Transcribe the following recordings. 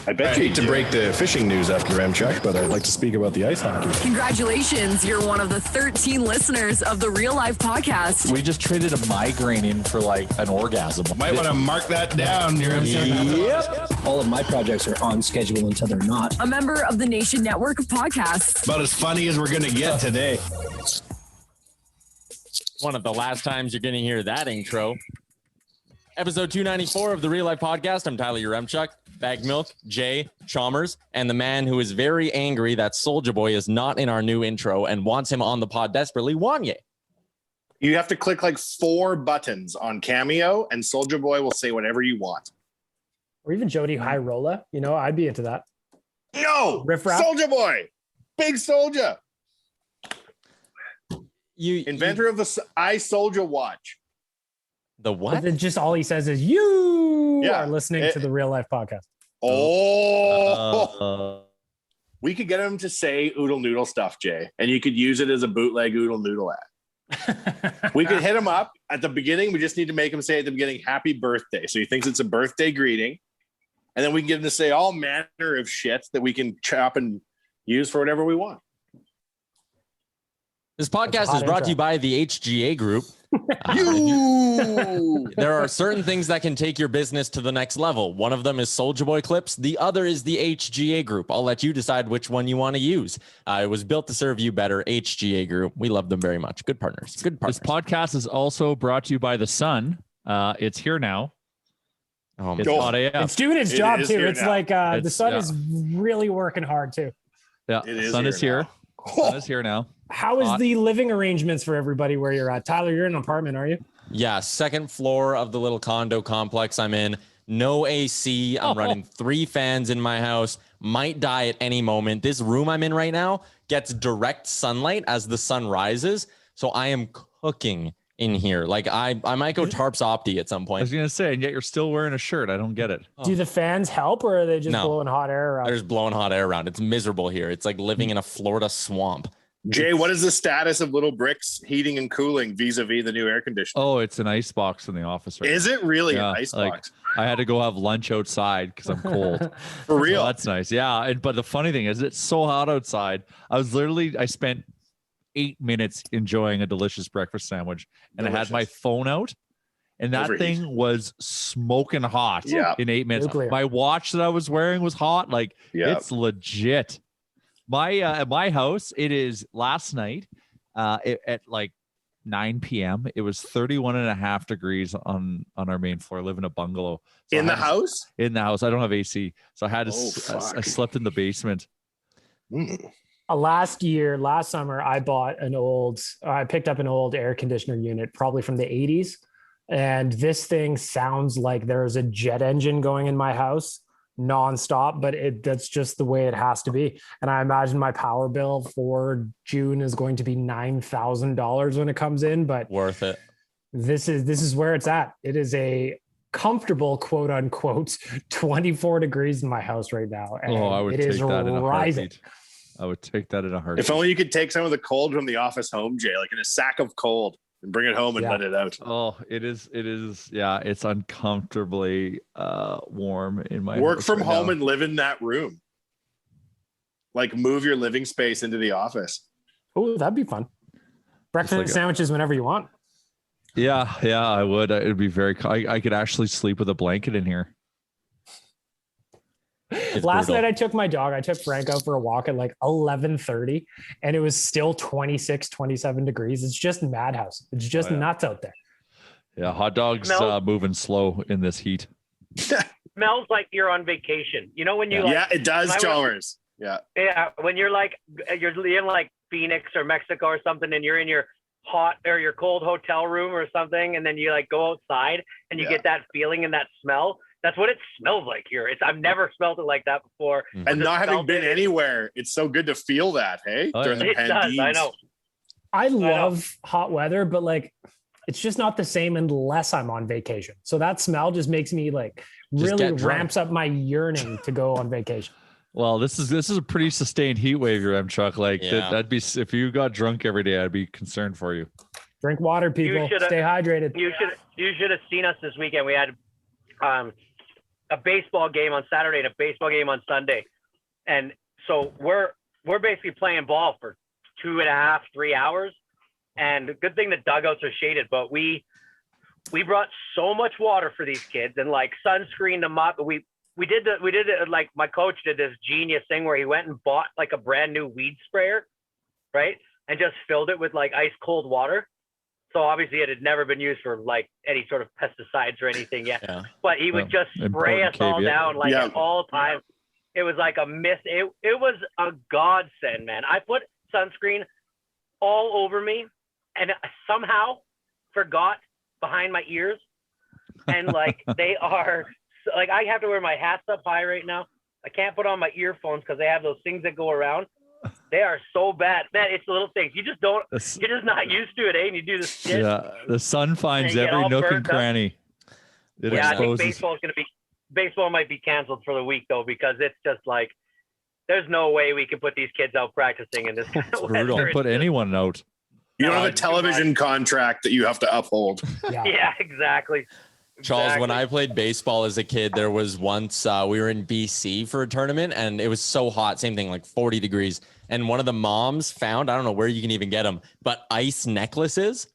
I bet you hate to break the fishing news after Ramchuck, but I'd like to speak about the ice hockey. Congratulations, you're one of the 13 listeners of the Real Life Podcast. We just traded a migraine in for like an orgasm. Might want to mark that down. Yep. All of my projects are on schedule until they're not. A member of the Nation Network of Podcasts. About as funny as we're going to get today. One of the last times you're going to hear that intro. Episode 294 of the Real Life Podcast. I'm Tyler Yaremchuk, Bag Milk, Jay, Chalmers, and the man who is very angry that Soulja Boy is not in our new intro and wants him on the pod desperately, Wanye. You have to click like 4 buttons on Cameo, and Soulja Boy will say whatever you want. Or even Jody Hyrola. You know, I'd be into that. No! Riff Raff? Soulja Boy! Big Soulja! You Inventor of the I Soulja watch. The what? But then just all he says is, you Yeah, are listening to the Real Life Podcast. We could get him to say oodle noodle stuff, Jay, and you could use it as a bootleg oodle noodle ad. We could hit him up at the beginning. We just need to make him say at the beginning, happy birthday. So he thinks it's a birthday greeting. And then we can get him to say all manner of shit that we can chop and use for whatever we want. This podcast is brought to you by the HGA Group. You. There are certain things that can take your business to the next level. One of them is Soulja Boy clips. The other is the HGA Group. I'll let you decide which one you want to use. It was built to serve you better. HGA Group. We love them very much. Good partners. Good partners. This podcast is also brought to you by the Sun. It's here now. Oh, It's hot AF. It's doing its job, too. It's now. like the sun is really working hard, too. Yeah, It the is Sun here is here. now. Sun is here now. How is the living arrangements for everybody where you're at? Tyler, you're in an apartment, are you? Yeah, second floor of the little condo complex I'm in. No AC. I'm running 3 fans in my house. Might die at any moment. This room I'm in right now gets direct sunlight as the sun rises. So I am cooking in here. Like I might go Tarps Opti at some I point. was going to say, and yet you're still wearing a shirt. I don't get it. Do the fans help, or are they just No. blowing hot air around? There's blowing hot air around. It's miserable here. It's like living in a Florida swamp. Jay, what is the status of Little Bricks heating and cooling vis-a-vis the new air conditioner? Oh, it's an ice box in the office right Is now. it really Yeah, an ice like, box? I had to go have lunch outside because I'm cold. For real? So that's nice. Yeah. But the funny thing is, it's so hot outside. I spent 8 minutes enjoying a delicious breakfast sandwich, and I had my phone out, and that Overheat. thing was smoking hot Yeah. in 8 minutes. Nuclear. My watch that I was wearing was hot. Like, Yeah. it's legit. At my house, it is last night at like 9 p.m. It was 31.5 degrees on our main floor. I live in a bungalow. So In the house? In the house. I don't have AC. So I had to, Oh, I fuck. slept in the basement. Last summer, I picked up an old air conditioner unit, probably from the 80s. And this thing sounds like there's a jet engine going in my house nonstop, but that's just the way it has to be. And I imagine my power bill for June is going to be $9,000 when it comes in, but Worth it. this is where it's at. It is a comfortable, quote unquote, 24 degrees in my house right now. And I would it take is that in a rising. heartbeat. I would take that in a heartbeat. If only you could take some of the cold from the office home, Jay, like in a sack of cold, and bring it home and Yeah. let it out. Oh, it is. Yeah, it's uncomfortably warm in my Work house from right home now. and live in that room. Like move your living space into the office. Oh, that'd be fun. Breakfast like a- sandwiches whenever you want. Yeah, I would. It'd be very. I could actually sleep with a blanket in here. It's Last brutal. night I took my dog. I took Frank out for a walk at like 11:30 and it was still 26, 27 degrees. It's just madhouse. It's just nuts out there. Yeah, hot dogs Smell- moving slow in this heat. Smells like you're on vacation. You know when you Yeah, it does, I was- Chalmers. Yeah. yeah, when you're in like Phoenix or Mexico or something, and you're in your hot or your cold hotel room or something, and then you like go outside and you Yeah. get that feeling and that smell. That's what it smells like here. I've never smelled it like that before. And Just not having smelled been it. anywhere, it's so good to feel that, hey? Oh, During yeah. the It does. I pandemies. know. I love hot weather, but like it's just not the same unless I'm on vacation. So that smell just makes me like Just really get drunk. ramps up my yearning to go on vacation. Well, this is a pretty sustained heat wave, your Chuck. Like Yeah. that'd be if you got drunk every day, I'd be concerned for you. Drink water, people. shoulda- Stay hydrated. You should have seen us this weekend. We had a baseball game on Saturday and a baseball game on Sunday. And so we're basically playing ball for 2.5, 3 hours. And the good thing the dugouts are shaded, but we brought so much water for these kids and like sunscreened them up. We did it like my coach did this genius thing where he went and bought like a brand new weed sprayer, right? And just filled it with like ice cold water. So obviously it had never been used for like any sort of pesticides or anything yet. Yeah. But he would just spray us all down like at all times. It was like a miss. It was a godsend, man. I put sunscreen all over me and somehow forgot behind my ears. And like they are like, I have to wear my hats up high right now. I can't put on my earphones because they have those things that go around. They are so bad, man. It's the little things you just don't. You're just not used to it, eh? And you do this shit. Yeah, the sun finds every nook and cranny. I think baseball might be canceled for the week though, because it's just like there's no way we can put these kids out practicing in this. Don't put anyone out. You don't have a television contract that you have to uphold. Yeah, exactly. Charles, when I played baseball as a kid, there was once we were in BC for a tournament and it was so hot, same thing, like 40 degrees. And one of the moms found, I don't know where you can even get them, but ice necklaces.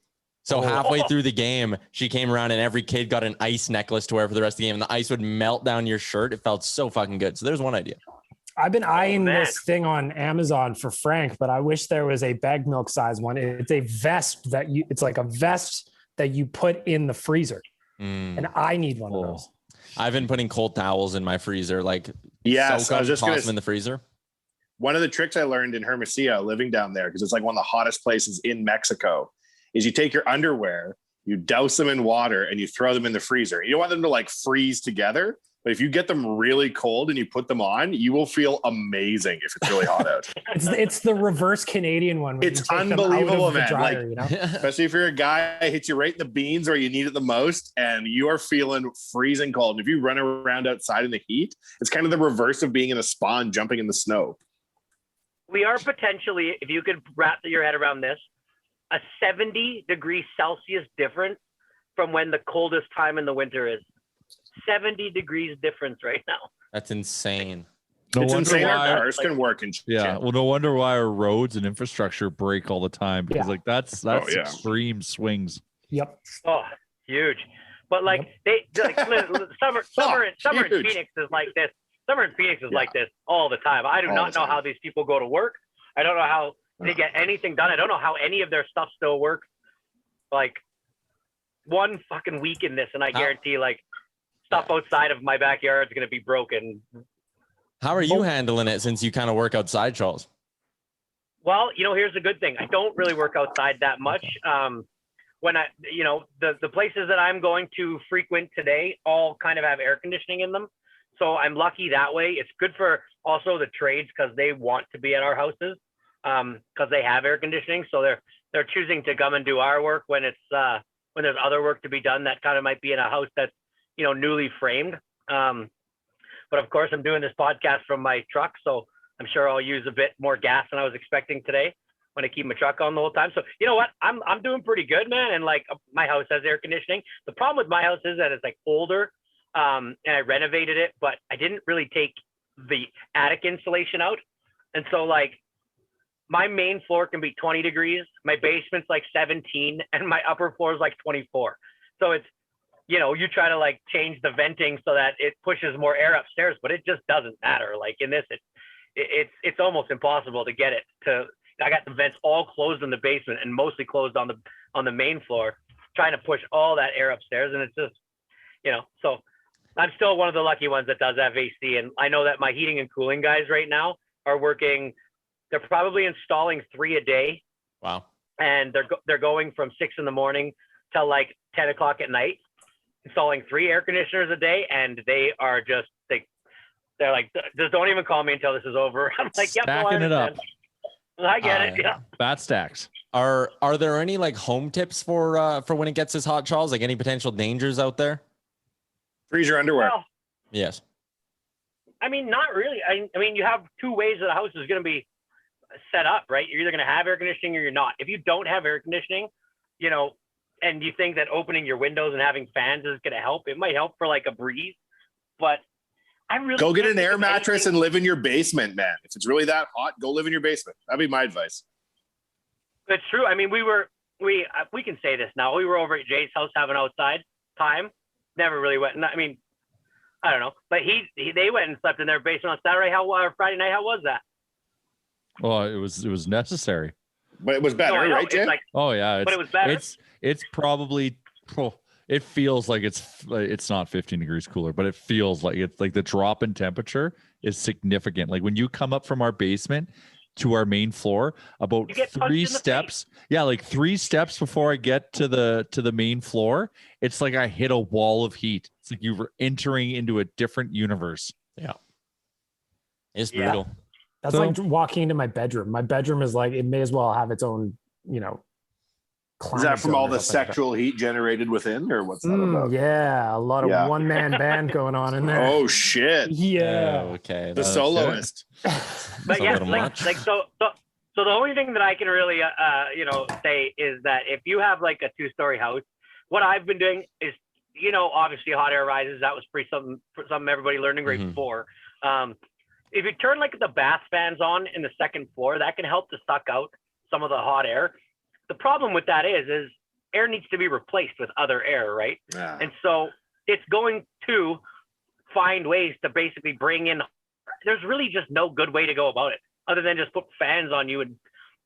So halfway through the game, she came around and every kid got an ice necklace to wear for the rest of the game. And the ice would melt down your shirt. It felt so fucking good. So there's one idea. I've been eyeing this thing on Amazon for Frank, but I wish there was a bag milk size one. It's a vest it's like a vest that you put in the freezer. And I need one of those. I've been putting cold towels in my freezer, like yes, I was just toss them in the freezer. One of the tricks I learned in Hermosillo, living down there, because it's like one of the hottest places in Mexico, is you take your underwear, you douse them in water, and you throw them in the freezer. You don't want them to like freeze together, but if you get them really cold and you put them on, you will feel amazing if it's really hot out. It's the reverse Canadian one. It's unbelievable, man. Dryer, like, you know? Especially if you're a guy that hits you right in the beans where you need it the most and you are feeling freezing cold. And if you run around outside in the heat, it's kind of the reverse of being in a spa and jumping in the snow. We are potentially, if you could wrap your head around this, a 70 degrees Celsius difference from when the coldest time in the winter is. 70 degrees difference right now. That's insane. It's insane. Our cars can work and shit. Well, no wonder why our roads and infrastructure break all the time, because like that's extreme swings. Yep. Oh, huge. But like summer in Phoenix is like this. Summer in Phoenix is like this all the time. I do not know how these people go to work. I don't know how they get anything done. I don't know how any of their stuff still works. Like one fucking week in this, and I guarantee like stuff outside of my backyard is going to be broken. How are you handling it since you kind of work outside, Charles? Well, here's the good thing. I don't really work outside that much. When the places that I'm going to frequent today all kind of have air conditioning in them. So I'm lucky that way. It's good for also the trades because they want to be at our houses because they have air conditioning. So they're choosing to come and do our work when there's other work to be done that kind of might be in a house that's newly framed. But of course, I'm doing this podcast from my truck, so I'm sure I'll use a bit more gas than I was expecting today when I keep my truck on the whole time. So you know what? I'm doing pretty good, man. And like my house has air conditioning. The problem with my house is that it's like older, and I renovated it, but I didn't really take the attic insulation out. And so like my main floor can be 20 degrees, my basement's like 17, and my upper floor is like 24. So it's you try to like change the venting so that it pushes more air upstairs, but it just doesn't matter. Like in this, it's almost impossible to get it to. I got the vents all closed in the basement and mostly closed on the main floor, trying to push all that air upstairs, and it's just So I'm still one of the lucky ones that does have AC, and I know that my heating and cooling guys right now are working. They're probably installing 3 a day. Wow. And they're going from 6 a.m. till like 10 o'clock at night, installing 3 air conditioners a day, and they are just they're like, just don't even call me until this is over. I'm like, yep, stacking it up. I get it. Yeah. Bat stacks. Are there any like home tips for when it gets this hot, Charles? Like any potential dangers out there? Freeze your underwear. Well, yes. I mean, not really. I mean, you have 2 ways that a house is going to be set up, right? You're either going to have air conditioning or you're not. If you don't have air conditioning, and you think that opening your windows and having fans is going to help, it might help for like a breeze. but I really Go get can't an think air of mattress anything- and live in your basement, man. If it's really that hot, go live in your basement. That'd be my advice. It's true. I mean, we can say this now. We were over at Jay's house having outside time. Never really went. I mean, I don't know, but they went and slept in their basement on Saturday. Friday night? How was that? Well, it was necessary. But it was better, No, I know. right, Jay? It's like, Oh yeah, but it was better. It's probably. It feels like it's not 15 degrees cooler, but it feels like it's like the drop in temperature is significant. Like when you come up from our basement to our main floor, about You get punched 3 in the steps. Yeah, like 3 steps before I get to the main floor, it's like I hit a wall of heat. It's like you were entering into a different universe. Yeah. It's Yeah. brutal. That's like walking into my bedroom. My bedroom is like, it may as well have its own, Is climate that from zone all or the something. sexual heat generated within, or what's that about? Yeah, a lot of Yeah. one-man band going on in there. Oh shit! Yeah. Okay. The that's soloist. But a yeah, little much. so the only thing that I can really say is that if you have like a 2-story house, what I've been doing is, obviously hot air rises. That was something everybody learned in grade Mhm. 4. If you turn like the bath fans on in the second floor, that can help to suck out some of the hot air. The problem with that is air needs to be replaced with other air, right? Yeah. And so it's going to find ways to basically bring in. There's really just no good way to go about it other than just put fans on you and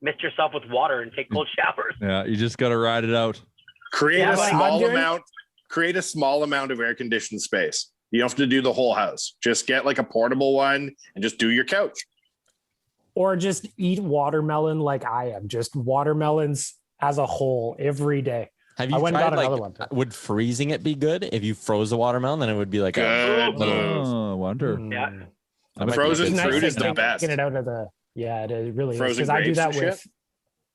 mist yourself with water and take cold showers. Yeah, you just got to ride it out. Create Yeah, a like small I'm doing- amount. Create a small amount of air conditioned space. You don't have to do the whole house. Just get like a portable one and just do your couch. Or just eat watermelon like I am. Just watermelons as a whole every day. Have you I went and tried got another one. would freezing it be good? If you froze a watermelon, then it would be like a Good little. move. Oh, I wonder. Yeah. That might be Frozen good. It's fruit nice is to the take- best. Get it out of the. Yeah, it really is. Frozen Because I do grapes that and with. shit?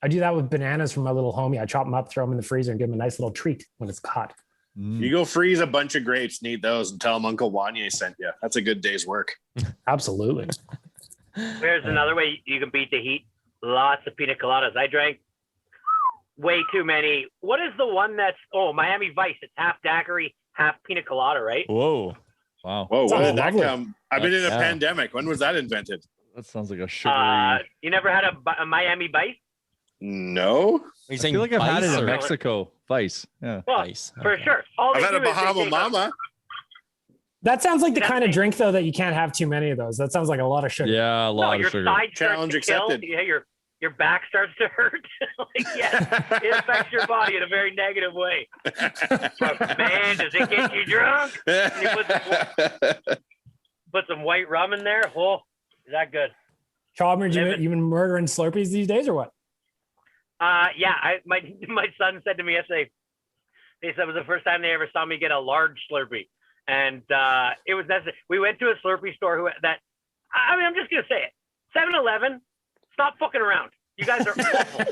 I do that with bananas from my little homie. I chop them up, throw them in the freezer, and give them a nice little treat when it's hot. You go freeze a bunch of grapes, need those, and tell them Uncle Wanye sent you. That's a good day's work. Absolutely. There's another way you can beat the heat. Lots of pina coladas. I drank way too many. What is the one that's Miami Vice? It's half daiquiri, half pina colada, right? Whoa. Wow, Whoa, when Sounds did that lovely. come? I've been in a Yeah. pandemic. When was that invented? that sounds like a sugary. You never had a Miami Vice? No. Are you I saying feel like I've had it Vice in or Mexico. Vice. Yeah. Well, Vice? for Okay. sure. All I've they had a do is they Bahama take Mama. That sounds like the That's kind of it. drink, though, that you can't have too many of those. That sounds like a lot of sugar. Yeah, a lot your of sugar. side starts Challenge to kill. accepted. Yeah, your back starts to hurt. It affects your body in a very negative way. But man, does it get you drunk? Put some white rum in there. Oh, is that good? Chalmers, you Living. been murdering Slurpees these days or what? Yeah. My son said to me yesterday. They said it was the first time they ever saw me get a large Slurpee, and it was necessary. We went to a Slurpee store I'm just gonna say it. 7-Eleven, stop fucking around. You guys are awful.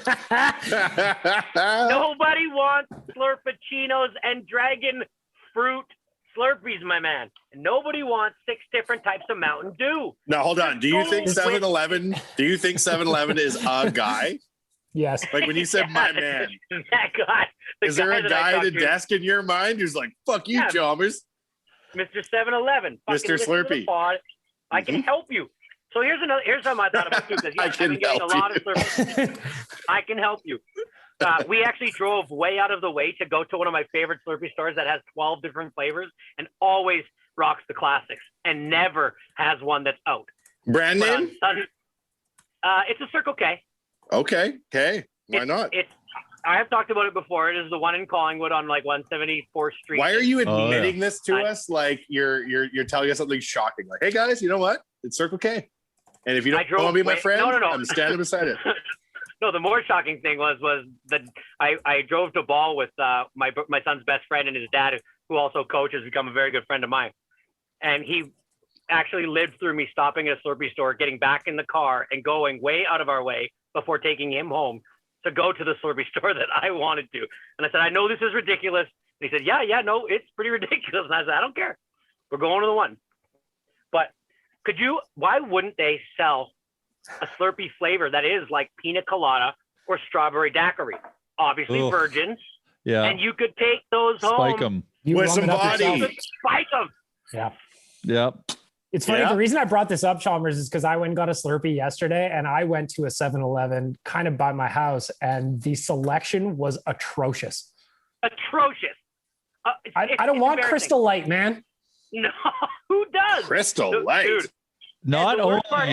Nobody wants Slurpachinos and dragon fruit Slurpees, my man. And nobody wants 6 different types of Mountain Dew. Now hold on. Do you think Just wait. 7-Eleven? Do you think 7-Eleven is a guy? Yes. Like when you said my man, That guy. The is there a that I guy at talked a to, desk in your mind who's like, "Fuck you, Yeah. Chalmers"? Mr. 7-Eleven. Mr. Fucking listen to the Slurpee. pod. I can help you. So here's something I thought about too, because I I've can been getting a help lot you. of Slurpees. I can help you. We actually drove way out of the way to go to one of my favorite Slurpee stores that has 12 different flavors and always rocks the classics and never has one that's out. Brand But on name? Sunday- it's a Circle K. Okay. Why not? I have talked about it before. It is the one in Collingwood on like 174th Street. Why are you Oh, yeah. admitting this to I- us like you're telling us something shocking? Like, hey guys, you know what? It's Circle K. And if you I don't drove want to be my way- friend, No. I'm standing beside it. No, the more shocking thing was that I drove to Ball with my son's best friend and his dad, who also coaches, become a very good friend of mine. And he actually lived through me stopping at a Slurpee store, getting back in the car and going way out of our way before taking him home to go to the Slurpee store that I wanted to. And I said, I know this is ridiculous. And he said, yeah, no, it's pretty ridiculous. And I said, I don't care. We're going to the one. But why wouldn't they sell a Slurpee flavor that is like pina colada or strawberry daiquiri? Obviously Ugh. virgins. Yeah. And you could take those home. Spike them. You With warm some it up body. yourself. Spike them. Yeah. Yep. It's funny. Yeah. The reason I brought this up, Chalmers, is because I went and got a Slurpee yesterday, and I went to a 7-Eleven kind of by my house, and the selection was atrocious. Atrocious. I don't want Crystal Light, man. No, who does? Crystal Light. Dude, Not the worst part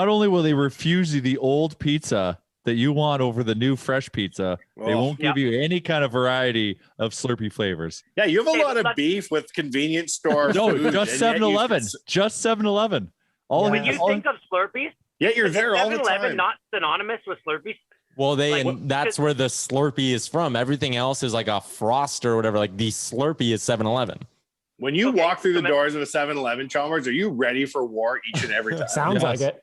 only will they refuse you the old pizza that you want over the new fresh pizza, they won't give you any kind of variety of Slurpee flavors. Yeah, you have a Okay, lot of beef with convenience store No, food, just and yet you 7-Eleven. can- Just 7-Eleven. When you think of Slurpees, Yet you're is there all the 7-Eleven time. not synonymous with Slurpees? Well, Like, and that's where the Slurpee is from. Everything else is like a Frost or whatever. Like the Slurpee is 7-Eleven. When you Okay, walk through the so doors of a 7-Eleven, Chalmers, are you ready for war each and every time? Sounds Yes. like it.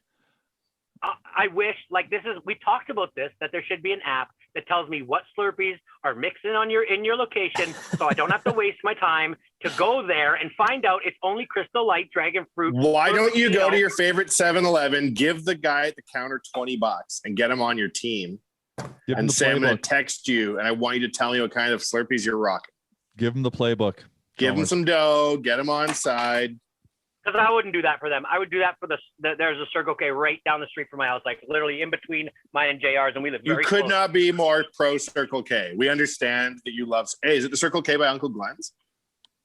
I wish, like, we talked about this, that there should be an app that tells me what Slurpees are mixing in your location, so I don't have to waste my time to go there and find out it's only Crystal Light, Dragon Fruit. Why don't you go Slurpee, to your favorite 7-Eleven, give the guy at the counter $20 and get him on your team Give him and the say, I'm going playbook. to text you and I want you to tell me what kind of Slurpees you're rocking. Give him the playbook. Give him some dough, get him on side. Because I wouldn't do that for them. I would do that for there's a Circle K right down the street from my house, like literally in between mine and JR's, and we live You very could close. not be more pro Circle K. We understand that you love. Hey, is it the Circle K by Uncle Glenn's?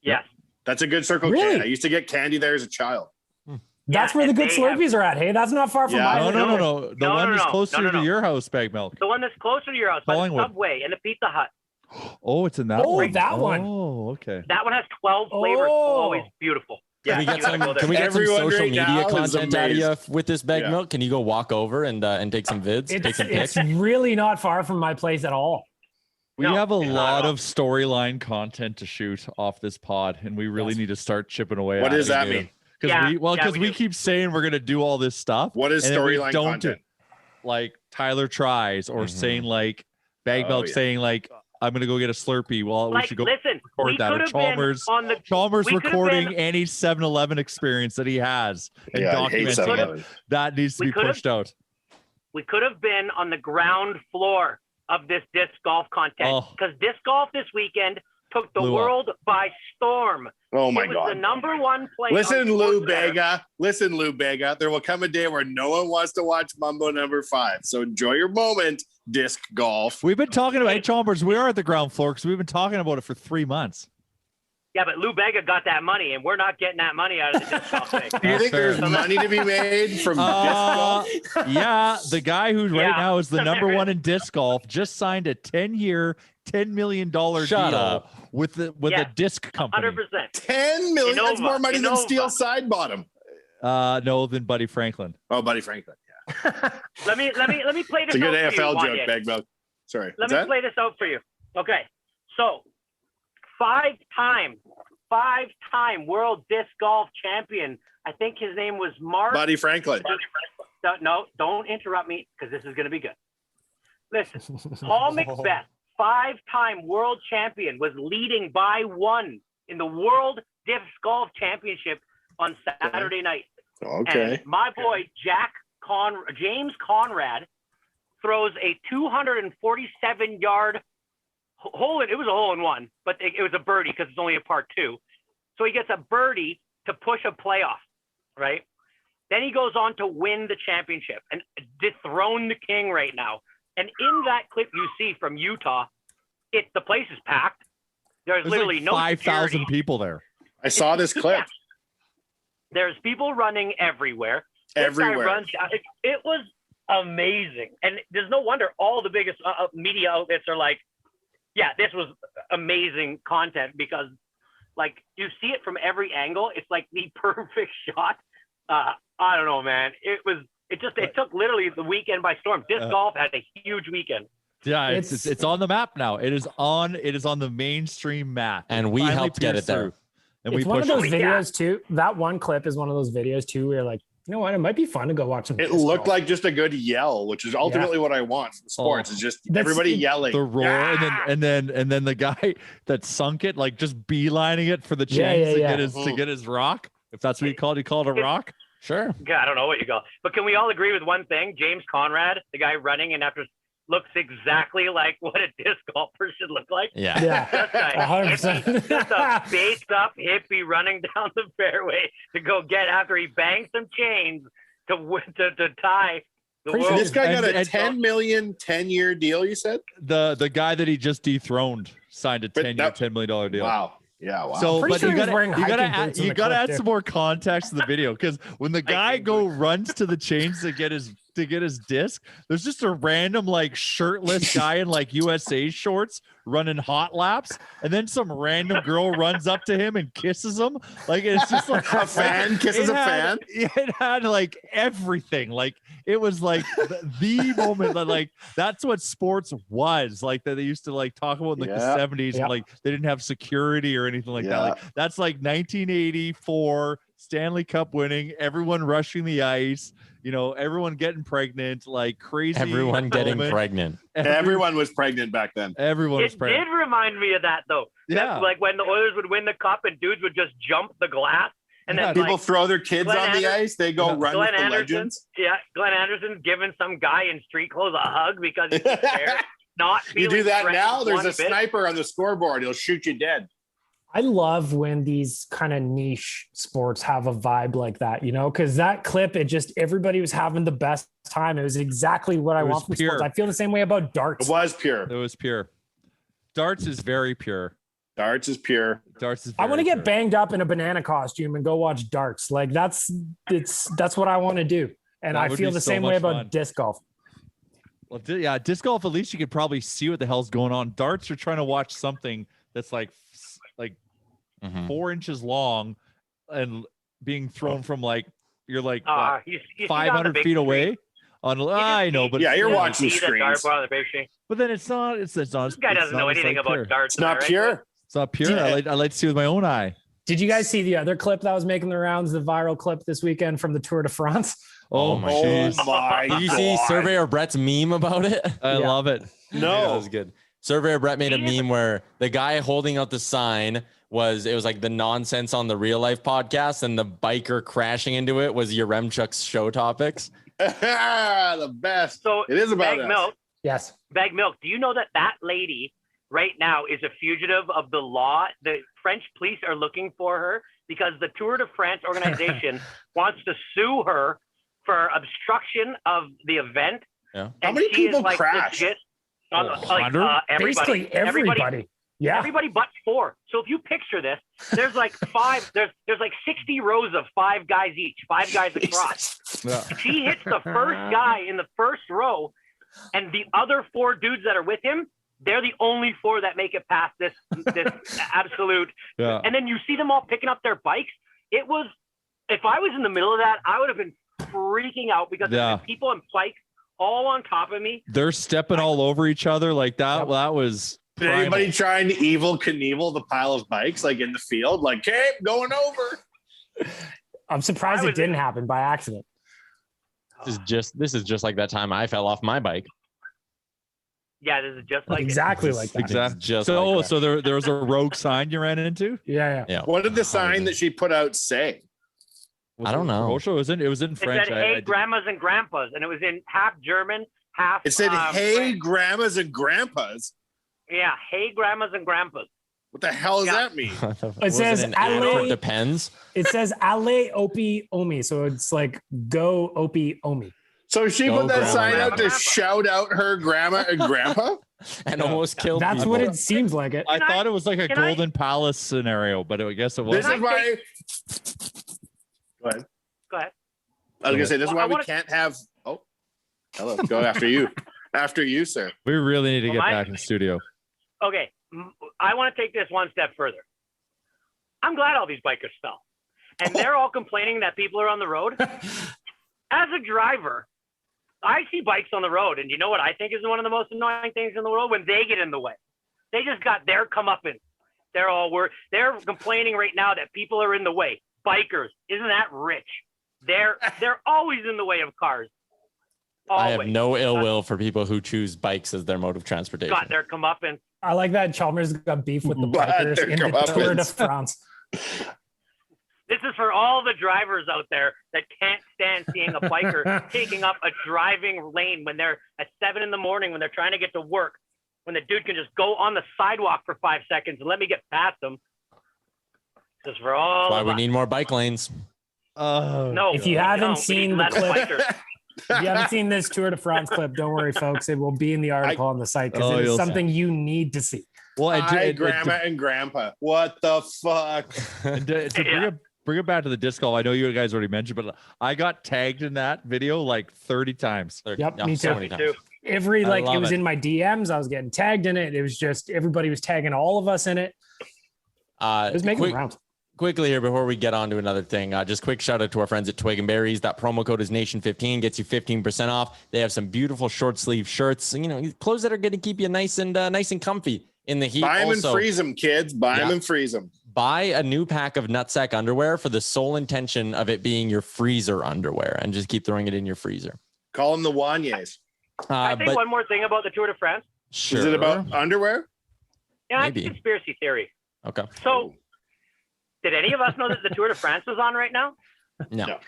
Yes. That's a good Circle Really? K. I used to get candy there as a child. That's Yeah, where the and good they have- Slurpees are at. Hey, that's not far from Yeah. my No. The No, one no, that's no. closer No, no, to no. your house, Bag Milk. The one that's closer to your house, by the Collingwood. Subway and the Pizza Hut. Oh, it's in that Oh, one. that one. Oh, okay. That one has 12 flavors. Oh. Always beautiful. Can we Yeah, get you gotta some? go there. Can we get some Everyone social right media now is content out of you amazed. with this Bag Yeah. Milk? Can you go walk over and take some vids, take It's, some pics? it's really not far from my place at all. We No, have a it's not lot at all. of storyline content to shoot off this pod, and we really need to start chipping away. What at does it. that mean? Yeah, Because we we do. keep saying we're gonna do all this stuff. What is and then we storyline don't content? do- Like Tyler tries, or saying like Bag Oh, Milk yeah. saying like I'm gonna go get a Slurpee. Well, we Like, should go listen, record we that. Or could have been Chalmers, on the Chalmers we could have recording been- any 7-Eleven experience that he has and Yeah, I hate documenting it. 7-Eleven. That needs to We be could have- pushed out. we could have been on the ground floor of this disc golf content Oh. because disc golf this weekend took the Blew up. world by storm. Oh my it was God. the number one play. Listen, on Lou SportsCenter. Bega. Listen, Lou Bega. There will come a day where no one wants to watch Mumbo number 5. So enjoy your moment, disc golf. We've been talking about Chalmers. We are at the ground floor because we've been talking about it for 3 months. Yeah, but Lou Bega got that money, and we're not getting that money out of the disc golf thing. Do you think fair. there's money to be made from disc golf? Yeah, the guy who right Yeah. now is the number one in disc golf just signed a 10-year, $10 million deal Shut up. with a Yeah, disc company. 100%. 10 million. That's Innova. more money than Innova. Steel Side Bottom. No, than Buddy Franklin. Oh, Buddy Franklin. Yeah. Let me play this It's a good out for you, AFL joke, Wanye. Bag Milk. Sorry. Let What's me that? play this out for you. Okay. So, five-time world disc golf champion. I think his name was Mark. Buddy Franklin. No, don't interrupt me because this is going to be good. Listen, Paul Macbeth, 5-time world champion, was leading by 1 in the World Disc Golf Championship on Saturday night. Okay. And my boy James Conrad throws a 247-yard hole in. It was a hole in one, but it was a birdie because it's only a par 2. So he gets a birdie to push a playoff, right? Then he goes on to win the championship and dethrone the king right now. And in that clip you see from Utah, the place is packed. There's literally like no 5,000 security. people there. I saw this clip. Yeah. There's people running everywhere. This guy Everywhere. runs down. It was amazing. And there's no wonder all the biggest media outlets are like, yeah, this was amazing content because, like, you see it from every angle. It's like the perfect shot. I don't know, man. It took literally the weekend by storm. Disc golf had a huge weekend. Yeah, it's on the map now. It is on the mainstream map. And we Finally helped get pierced it there. through. And It's we one of pushed those it. videos too. That one clip is one of those videos too where you're like, you know what? It might be fun to go watch some. It disc looked golf. like just a good yell, which is ultimately what I want from sports. Is just That's- everybody yelling. the roar, and then the guy that sunk it, like just beelining it for the chains to get his rock. If that's what he called it a rock. Sure. God, I don't know what you call. But can we all agree with one thing? James Conrad, the guy running, and after looks exactly like what a disc golfer should look like. Yeah. Yeah, Just a 100%. hippie, just a based up hippie running down the fairway to go get after he bangs some chains to tie the Pretty world. sure This guy got a And- 10 million 10-year deal, you said? The guy that he just dethroned signed a But 10-year, $10 million deal. Wow. Yeah, wow. So, Pretty but sure you he was gotta, wearing you gotta hiking add, boots in you the gotta clip add there. some more context to the video because when the guy runs to the chains to get his disc, there's just a random like shirtless guy in like USA shorts running hot laps, and then some random girl runs up to him and kisses him. Like it's just like A fan kisses a fan? It had like everything. Like it was like the moment that like that's what sports was like that they used to like talk about in like the 70s Yeah. and like they didn't have security or anything like that. Yeah. Like that's like 1984 Stanley Cup winning, everyone rushing the ice, you know, everyone getting pregnant, like crazy. Everyone getting moment. pregnant. Everyone was pregnant back then. Everyone was It pregnant. did remind me of that though. Yeah. That's like when the Oilers would win the cup and dudes would just jump the glass and Yeah, then People like throw their kids Glenn on the Anderson- ice. They go run Glenn with the Anderson, legends. Glenn Anderson's giving some guy in street clothes a hug because he's there, not You feeling do that threatened now, there's one a bit. sniper on the scoreboard. He'll shoot you dead. I love when these kind of niche sports have a vibe like that, you know, because that clip, everybody was having the best time. It was exactly what I was want from pure. sports. I feel the same way about darts. It was pure. It was pure. Darts is very pure. Darts is pure. Darts is I want to very get pure. banged up in a banana costume and go watch darts. Like that's what I want to do. And That I would feel be the so same much way about fun. disc golf. Well, yeah, disc golf, at least you could probably see what the hell's going on. Darts, you're trying to watch something that's like Mhm. 4 inches long and being thrown from like you're like what, You see it on the 500 big feet screen. away. On just I know, see- but Yeah, you're You watching see the dart screens. bar on the big screen. but then it's not. It's not. This guy it's doesn't not know just, anything like, about pure. darts. It's not right? pure. It's not pure. Yeah. I like to see with my own eye. Did you guys see the other clip that was making the rounds, the viral clip this weekend from the Tour de France? Oh my my Oh jeez. my Did you God. see Surveyor Brett's meme about it? I Yeah. love it. Yeah, that No. was good. Surveyor Brett made a meme where the guy holding out the sign was like the nonsense on the Real Life podcast, and the biker crashing into it was Yaremchuk's show topics. The best. So It is about Bag us. Milk. Yes. Bag Milk. Do you know that lady right now is a fugitive of the law? The French police are looking for her because the Tour de France organization wants to sue her for obstruction of the event. Yeah. How And many she is, people like, crashed? legit- on- like, 100? Basically everybody. Yeah. Everybody but 4. So if you picture this, there's like 5. There's like 60 rows of 5 guys each, 5 guys across. Yeah. She hits the first guy in the first row, and the other 4 dudes that are with him, they're the only 4 that make it past this absolute. Yeah. And then you see them all picking up their bikes. It was, if I was in the middle of that, I would have been freaking out because Yeah. the people in bikes all on top of me. They're stepping all over each other like that. Yep. That was Did primal. anybody try and Evil Knievel the pile of bikes like in the field? Like, hey, going over. I'm surprised I it was- didn't happen by accident. This is just like that time I fell off my bike. Yeah, this is just like it. Exactly like that. Exactly. Just So, like that. so there was a rogue sign you ran into. Yeah. Yeah. What did the sign that she put out say? I don't know. It was in It French. said, "Hey, grandmas and grandpas," and it was in half German, half. It said, hey, French. grandmas and grandpas. Yeah, hey, grandmas and grandpas. What the hell does Yeah. that mean? It says an ad for LA Depends. It says Ale Opie Omi. So it's like go Opie Omi. So she Go put that grandma, sign out to grandpa. shout out her grandma and grandpa? And almost killed That's people. what it seems like it. I thought it was like a can I- Golden Palace scenario, but I guess it This wasn't. is why. Go ahead. Go ahead. I was gonna say this is Well, why I we wanna- can't have. Oh, hello. Go after you. After you, sir. We really need to get Well, back in the studio. Okay, I want to take this one step further. I'm glad all these bikers fell, and they're all complaining that people are on the road. As a driver, I see bikes on the road, and you know what I think is one of the most annoying things in the world? When they get in the way. They just got their comeuppance. They're complaining right now that people are in the way. Bikers, isn't that rich? They're always in the way of cars. I have Always. no ill will for people who choose bikes as their mode of transportation. Got their comeuppance. I like that Chalmers got beef with the But bikers they're in the Tour de comeuppance. France. This is for all the drivers out there that can't stand seeing a biker taking up a driving lane when they're at 7 a.m. when they're trying to get to work, when the dude can just go on the sidewalk for 5 seconds and let me get past him. This is for all. That's why we need more bike lanes. No, if you haven't seen the clip, bikers. if you haven't seen this Tour de France clip, don't worry, folks. It will be in the article on the site because it is something you need to see. Well, Hi, Grandma and Grandpa. What the fuck? To bring it back to the disc golf, I know you guys already mentioned, but I got tagged in that video like 30 times. Yep, me too. So many times. Every like it was in my DMs. I was getting tagged in it. It was just everybody was tagging all of us in it. It was making the rounds. Quickly here before we get on to another thing, just quick shout out to our friends at Twig and Berries. That promo code is Nation15, gets you 15% off. They have some beautiful short sleeve shirts, clothes that are going to keep you nice and comfy in the heat. Buy them and freeze them, kids. Buy them and freeze them. Buy a new pack of nutsack underwear for the sole intention of it being your freezer underwear, and just keep throwing it in your freezer. Call them the Wanyes. I think one more thing about the Tour de France. Sure. Is it about underwear? Yeah, Maybe. it's a conspiracy theory. Okay. So, did any of us know that the Tour de France was on right now? No.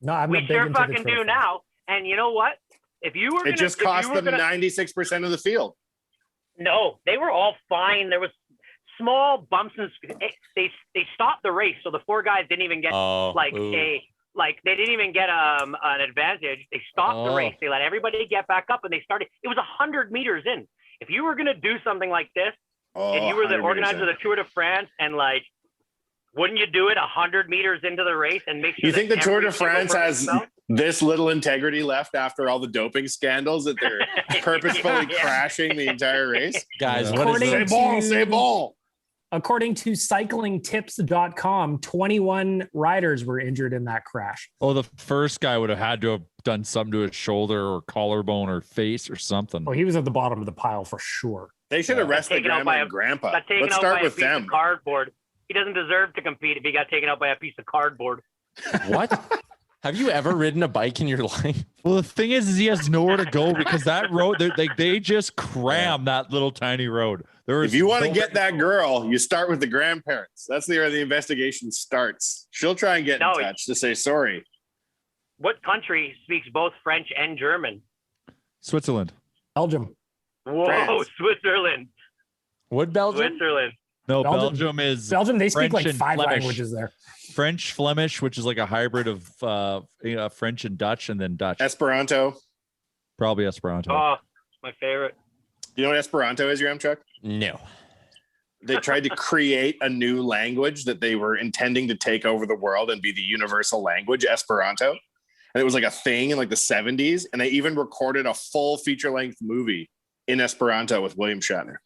No, I'm we not big sure into fucking the do now. And you know what? If you were, it just cost them 96% of the field. No, they were all fine. There was small bumps and they stopped the race, so the 4 guys didn't even get they didn't even get an advantage. They stopped the race. They let everybody get back up, and they started. It was 100 meters in. If you were gonna do something like this, and you were the organizer of the Tour de France, and like, wouldn't you do it 100 meters into the race and make sure? You think the Tour de France has this little integrity left after all the doping scandals that they're purposefully crashing the entire race? Guys, what is say ball. According to cyclingtips.com, 21 riders were injured in that crash. Oh, the first guy would have had to have done something to his shoulder or collarbone or face or something. Oh, he was at the bottom of the pile for sure. They should arrest the grandma and grandpa. Let's start with them. Cardboard. He doesn't deserve to compete if he got taken out by a piece of cardboard. What? Have you ever ridden a bike in your life? Well, the thing is he has nowhere to go because that road, they just cram that little tiny road. If you want to get that girl, you start with the grandparents. That's where the investigation starts. She'll try and get in touch to say sorry. What country speaks both French and German? Switzerland. Belgium. Whoa, France. Switzerland. Would Belgium? Switzerland. No, Belgium is Belgium. They speak French like and 5 Flemish. languages there. French, Flemish, which is like a hybrid of French and Dutch, and then Dutch. Esperanto. Probably Esperanto. Oh, it's my favorite. You know what Esperanto is, Chuck? No. They tried to create a new language that they were intending to take over the world and be the universal language, Esperanto. And it was like a thing in like the 70s. And they even recorded a full feature-length movie in Esperanto with William Shatner.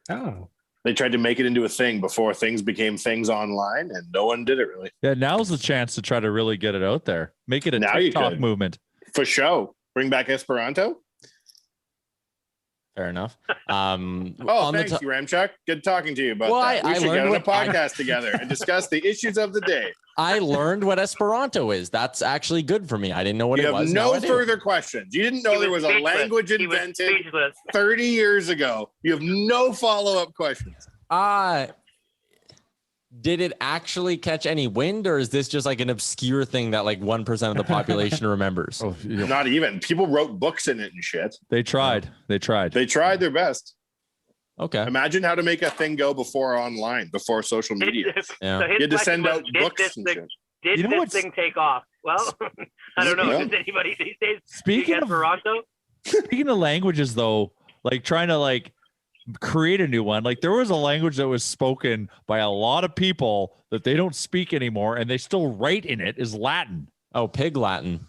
Oh. They tried to make it into a thing before things became things online, and no one did it really. Yeah, now's the chance to try to really get it out there. Make it a Now TikTok movement. For show. Bring back Esperanto. Fair enough. Thanks, you, Ramchuck. Good talking to you about that. We should get on a podcast together and discuss the issues of the day. I learned what Esperanto is. That's actually good for me. I didn't know what it was. You have no further questions. You didn't know there was a language invented 30 years ago. You have no follow-up questions. Did it actually catch any wind, or is this just like an obscure thing that like 1% of the population remembers? Not even. People wrote books in it and shit. They tried. They tried their best. Okay. Imagine how to make a thing go before online, before social media. Yeah. So you had to send out books and shit. Did this thing take off? Well, I don't know if there's anybody these days. Speaking of languages, though, like trying to like create a new one. Like there was a language that was spoken by a lot of people that they don't speak anymore, and they still write in it is Latin. Oh, Pig Latin.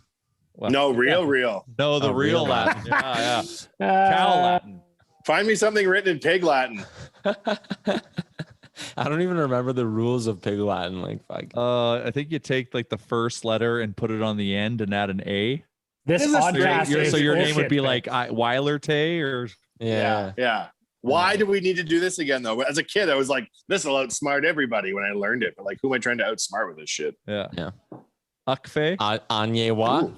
Well, no, real. No, the real Latin. Yeah. Cow Latin. Find me something written in Pig Latin. I don't even remember the rules of Pig Latin. Like, fuck. I think you take like the first letter and put it on the end and add an A. This podcast so your name would be like Weiler Tay or yeah. Why do we need to do this again, though? As a kid, I was like, this will outsmart everybody when I learned it. But like, who am I trying to outsmart with this shit? Yeah. Akfe. Anyewa.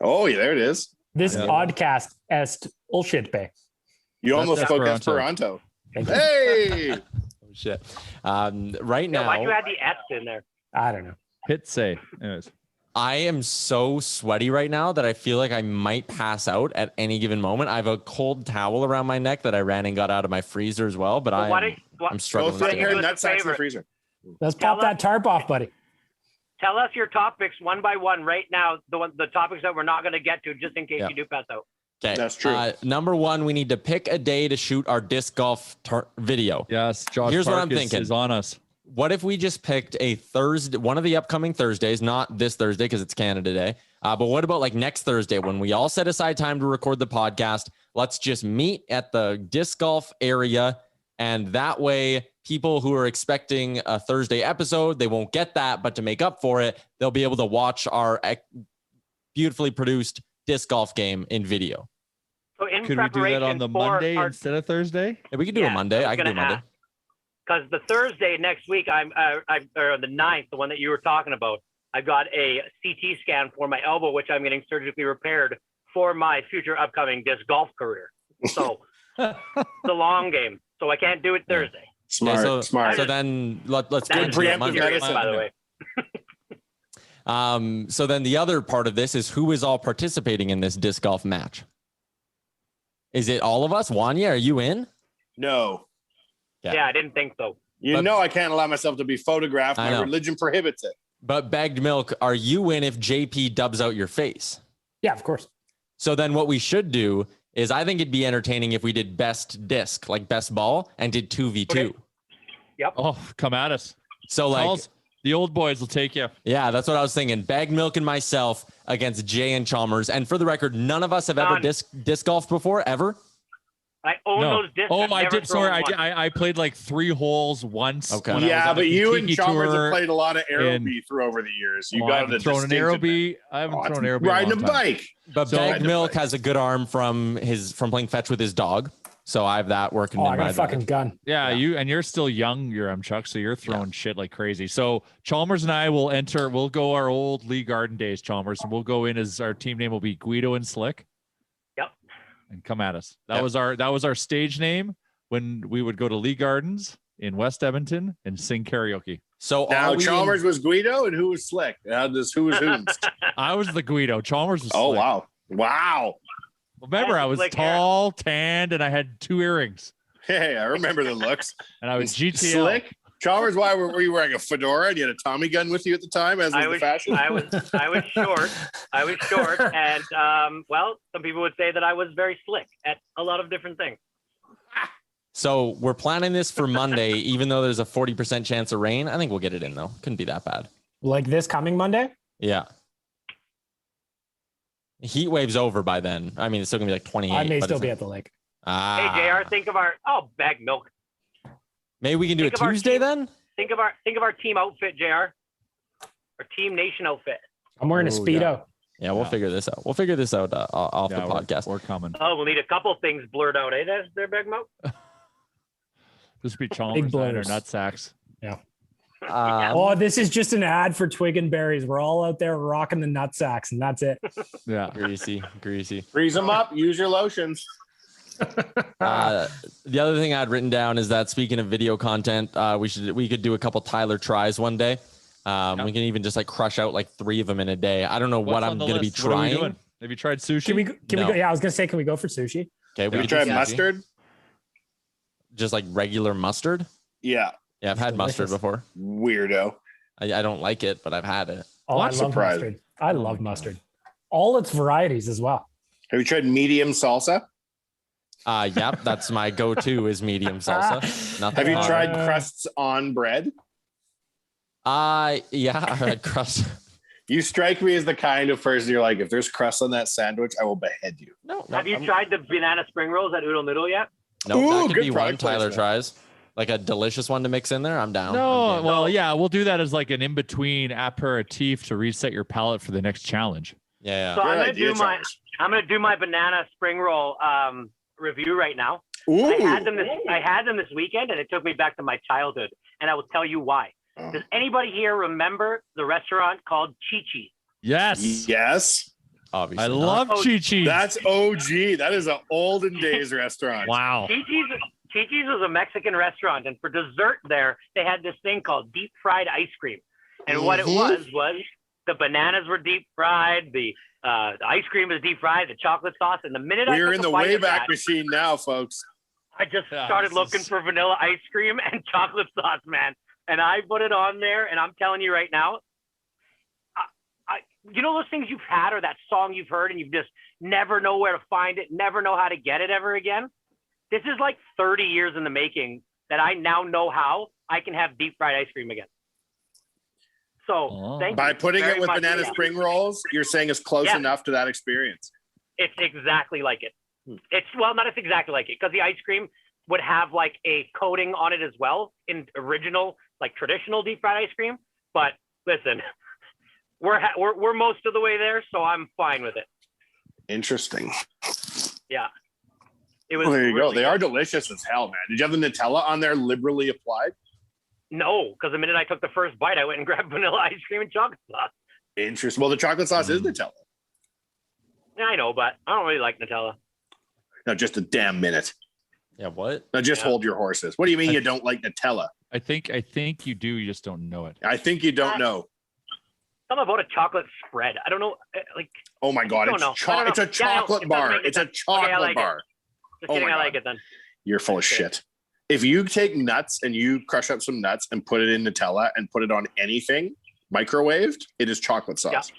Oh, yeah, there it is. This podcast est bullshit bay. You almost spoke Esperanto. Hey! Shit. Right Yeah, why'd you now, add the S in there? I don't know. Hit say. Anyways. I am so sweaty right now that I feel like I might pass out at any given moment. I have a cold towel around my neck that I ran and got out of my freezer as well, but I'm Go struggling. throw to your get it. nut sacks in the freezer. Let's pop that tarp off, buddy. Tell us your topics one by one right now. The topics that we're not going to get to, just in case you do pass out. Okay, That's true. Number one, we need to pick a day to shoot our disc golf video. Yes, Josh. Here's what Park I'm thinking. is on us. What if we just picked a Thursday, one of the upcoming Thursdays, not this Thursday because it's Canada Day, but what about like next Thursday when we all set aside time to record the podcast? Let's just meet at the disc golf area, and that way people who are expecting a Thursday episode, they won't get that, but to make up for it, they'll be able to watch our beautifully produced disc golf game in video. So in Could we do that on the Monday instead of Thursday? Yeah, we could do a Monday. I can do Monday. Because the Thursday next week, or the 9th, the one that you were talking about, I've got a CT scan for my elbow, which I'm getting surgically repaired for my future upcoming disc golf career. So it's a long game. So I can't do it Thursday. Smart, smart. So then let's do it preemptive Monday. medicine, by the way. So then the other part of this is who is all participating in this disc golf match? Is it all of us? Wanya, are you in? No. Yeah, I didn't think so. You know I can't allow myself to be photographed. My religion prohibits it. But Bagged Milk, are you in if JP dubs out your face? Yeah, of course. So then what we should do is I think it'd be entertaining if we did best disc, like best ball, and did 2v2. Okay. Yep. Oh, come at us. So like the old boys will take you. Yeah, that's what I was thinking. Bagged Milk and myself against Jay and Chalmers. And for the record, none of us have ever disc golfed before, ever. I own those discs. Oh, I did. Sorry, I played like 3 holes once. Okay. Yeah, but you and Chalmers Tour have played a lot of aerobie through over the years. You got to thrown an aerobie. I haven't thrown an aerobie. Riding a bike. But Bagged Milk has a good arm from playing fetch with his dog. So I have that working. Oh, I got a fucking gun. Yeah, you're still young, Chuck. So you're throwing shit like crazy. So Chalmers and I will enter. We'll go our old Lee Garden days, Chalmers, and we'll go in as our team name will be Guido and Slick. Yep. And come at us. That was our stage name when we would go to Lee Gardens in West Edmonton and sing karaoke. So now Chalmers was Guido and who was Slick? Who was who? I was the Guido. Chalmers was. Oh Slick. wow. Remember, I was tall, tanned, and I had 2 earrings. Hey, I remember the looks. And I was GTL. Slick. Chalmers, why were you wearing a fedora and you had a Tommy gun with you at the time, as was the fashion? I was short. I was short, and well, some people would say that I was very slick at a lot of different things. So we're planning this for Monday, even though there's a 40% chance of rain. I think we'll get it in though. Couldn't be that bad. Like this coming Monday? Yeah. Heatwave's over by then. I mean, it's still gonna be like 28. I may still be at the lake. Hey, JR, think of our Bagged Milk. Maybe we can do a Tuesday then. Think of our team outfit, JR. Our Team Nation outfit. I'm wearing a Speedo. Yeah, we'll figure this out. We'll figure this out off the podcast. We're coming. Oh, we'll need a couple things blurred out, eh? That's their Bagged Milk. This would be Chalmers and our nut sacks. Yeah. Oh, this is just an ad for Twig and Berries. We're all out there rocking the nut sacks, and that's it. Yeah, greasy. Freeze them up. Use your lotions. The other thing I'd written down is that speaking of video content, we could do a couple Tyler tries one day. We can even just like crush out like 3 of them in a day. I don't know what I'm going to be trying. Have you tried sushi? Can we go? Yeah, I was going to say, can we go for sushi? Okay, we tried mustard. Just like regular mustard. Yeah, I've had mustard before. Weirdo. I don't like it, but I've had it. Oh, I love mustard. I love mustard. All its varieties as well. Have you tried medium salsa? Yep, that's my go-to is medium salsa. Have you tried crusts on bread? Yeah, I had crust. You strike me as the kind of person you're like, if there's crust on that sandwich, I will behead you. No. Have you tried the banana spring rolls at Oodle Noodle yet? No, that could be one Tyler tries. Like a delicious one to mix in there. I'm down. No, well, yeah, we'll do that as like an in-between aperitif to reset your palate for the next challenge. Yeah. So I'm gonna do my banana spring roll review right now. Ooh. I had them this weekend, and it took me back to my childhood, and I will tell you why. Does anybody here remember the restaurant called Chi-Chi's? Yes. Obviously. I love Chi-Chi's. That's OG. That is an olden days restaurant. Wow. Chi-Chi's was a Mexican restaurant, and for dessert there, they had this thing called deep fried ice cream. And what it was the bananas were deep fried, the ice cream was deep fried, the chocolate sauce. And the minute We're in the Wayback Machine now, folks. I just started looking for vanilla ice cream and chocolate sauce, man. And I put it on there, and I'm telling you right now, you know those things you've had or that song you've heard and you just never know where to find it, never know how to get it ever again? This is like 30 years in the making that I now know how I can have deep fried ice cream again. So thank you. By putting it with banana Yeah. spring rolls, you're saying it's close enough to that experience. It's exactly like it. It's not it's exactly like it because the ice cream would have like a coating on it as well in original, like traditional deep fried ice cream. But listen, we're most of the way there, so I'm fine with it. Interesting. Yeah. It was Well, there you really go. They are delicious as hell, man. Did you have the Nutella on there liberally applied? No, because the minute I took the first bite, I went and grabbed vanilla ice cream and chocolate sauce. Interesting. Well, the chocolate sauce is Nutella. Yeah, I know, but I don't really like Nutella. No, just a damn minute. Yeah, what? Now just hold your horses. What do you mean you don't like Nutella? I think you do. You just don't know it. I think you don't know. Something about a chocolate spread. I don't know. Like, Oh my God, don't know. it's a chocolate bar. It's a chocolate bar. Just Oh kidding, my I God. like it then. You're full of shit. If you take nuts and you crush up some nuts and put it in Nutella and put it on anything microwaved, it is chocolate sauce.